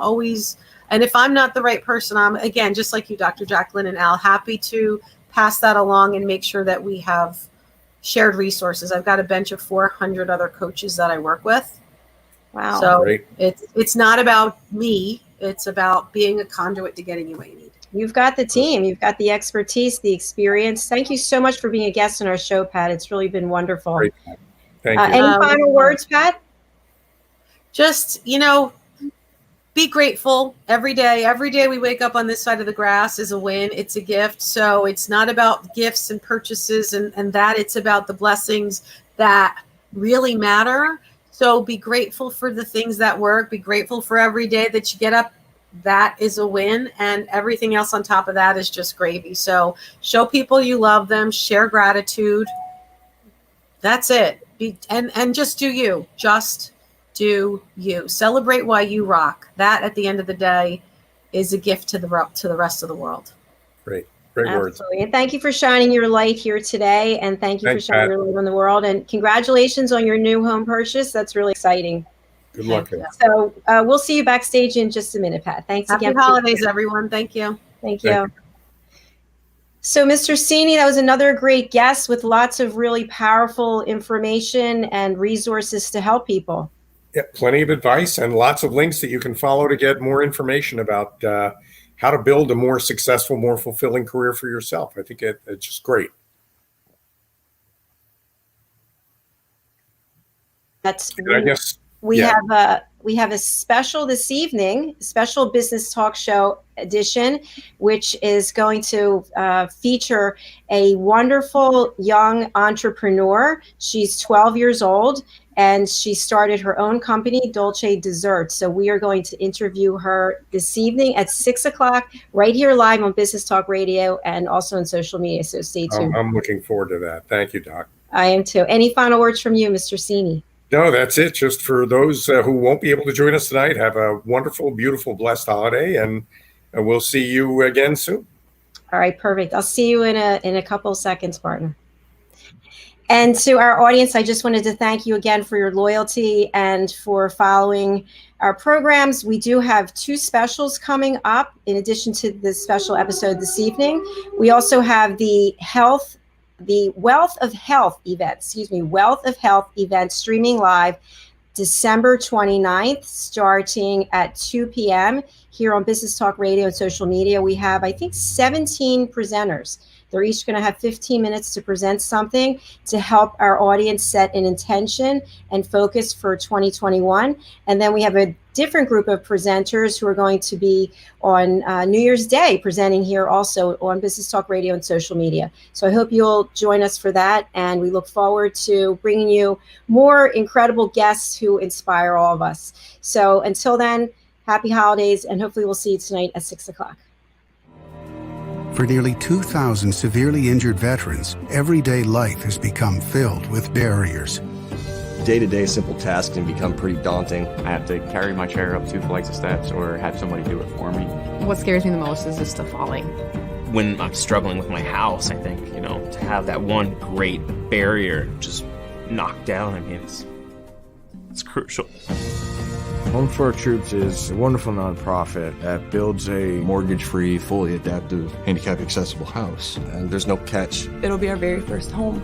if I'm not the right person, I'm, again, just like you, Dr. Jacalyn and Al, happy to pass that along and make sure that we have shared resources. I've got a bench of 400 other coaches that I work with. Wow. So it's not about me. It's about being a conduit to getting you what you need. You've got the team. You've got the expertise, the experience. Thank you so much for being a guest on our show, Pat. It's really been wonderful. Great. Thank you. Any final words, Pat? Just, be grateful every day. Every day we wake up on this side of the grass is a win. It's a gift. So it's not about gifts and purchases and that. It's about the blessings that really matter. So be grateful for the things that work. Be grateful for every day that you get up. That is a win. And everything else on top of that is just gravy. So show people you love them. Share gratitude. That's it. And just do you. Just do you. Celebrate why you rock. That, at the end of the day, is a gift to the rest of the world. Great words. Absolutely. And thank you for shining your light here today. And thank you for shining your light on the world. And congratulations on your new home purchase. That's really exciting. Good luck. So we'll see you backstage in just a minute, Pat. Thanks again. Happy holidays, everyone. Thank you. Thank you. So, Mr. Cini, that was another great guest with lots of really powerful information and resources to help people. Yeah, plenty of advice and lots of links that you can follow to get more information about how to build a more successful, more fulfilling career for yourself. I think it's just great. We have a special this evening, special business talk show edition, which is going to feature a wonderful young entrepreneur. She's 12 years old and she started her own company, Dolce Desserts. So we are going to interview her this evening at 6 o'clock right here live on Business Talk Radio and also on social media. So stay tuned. I'm looking forward to that. Thank you, Doc. I am too. Any final words from you, Mr. Cini? No, that's it. Just for those who won't be able to join us tonight, have a wonderful, beautiful, blessed holiday, and we'll see you again soon. All right, perfect. I'll see you in a couple of seconds, partner. And to our audience, I just wanted to thank you again for your loyalty and for following our programs. We do have 2 specials coming up in addition to this special episode this evening. We also have the Wealth of Health event streaming live December 29th, starting at 2 p.m. here on Business Talk Radio and social media. We have, I think, 17 presenters. They're each going to have 15 minutes to present something to help our audience set an intention and focus for 2021. And then we have a different group of presenters who are going to be on New Year's Day presenting here also on Business Talk Radio and social media. So I hope you'll join us for that. And we look forward to bringing you more incredible guests who inspire all of us. So until then, happy holidays, and hopefully we'll see you tonight at 6 o'clock. For nearly 2,000 severely injured veterans, everyday life has become filled with barriers. Day-to-day simple tasks can become pretty daunting. I have to carry my chair up 2 flights of steps or have somebody do it for me. What scares me the most is just the falling. When I'm struggling with my house, I think, to have that one great barrier just knocked down, it's crucial. Home for Our Troops is a wonderful nonprofit that builds a mortgage-free, fully adaptive, handicap-accessible house. And there's no catch. It'll be our very first home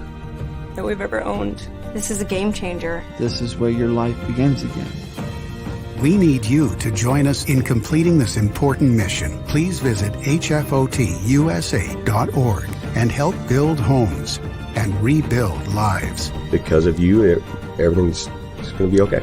that we've ever owned. This is a game changer. This is where your life begins again. We need you to join us in completing this important mission. Please visit hfotusa.org and help build homes and rebuild lives. Because of you, everything's going to be okay.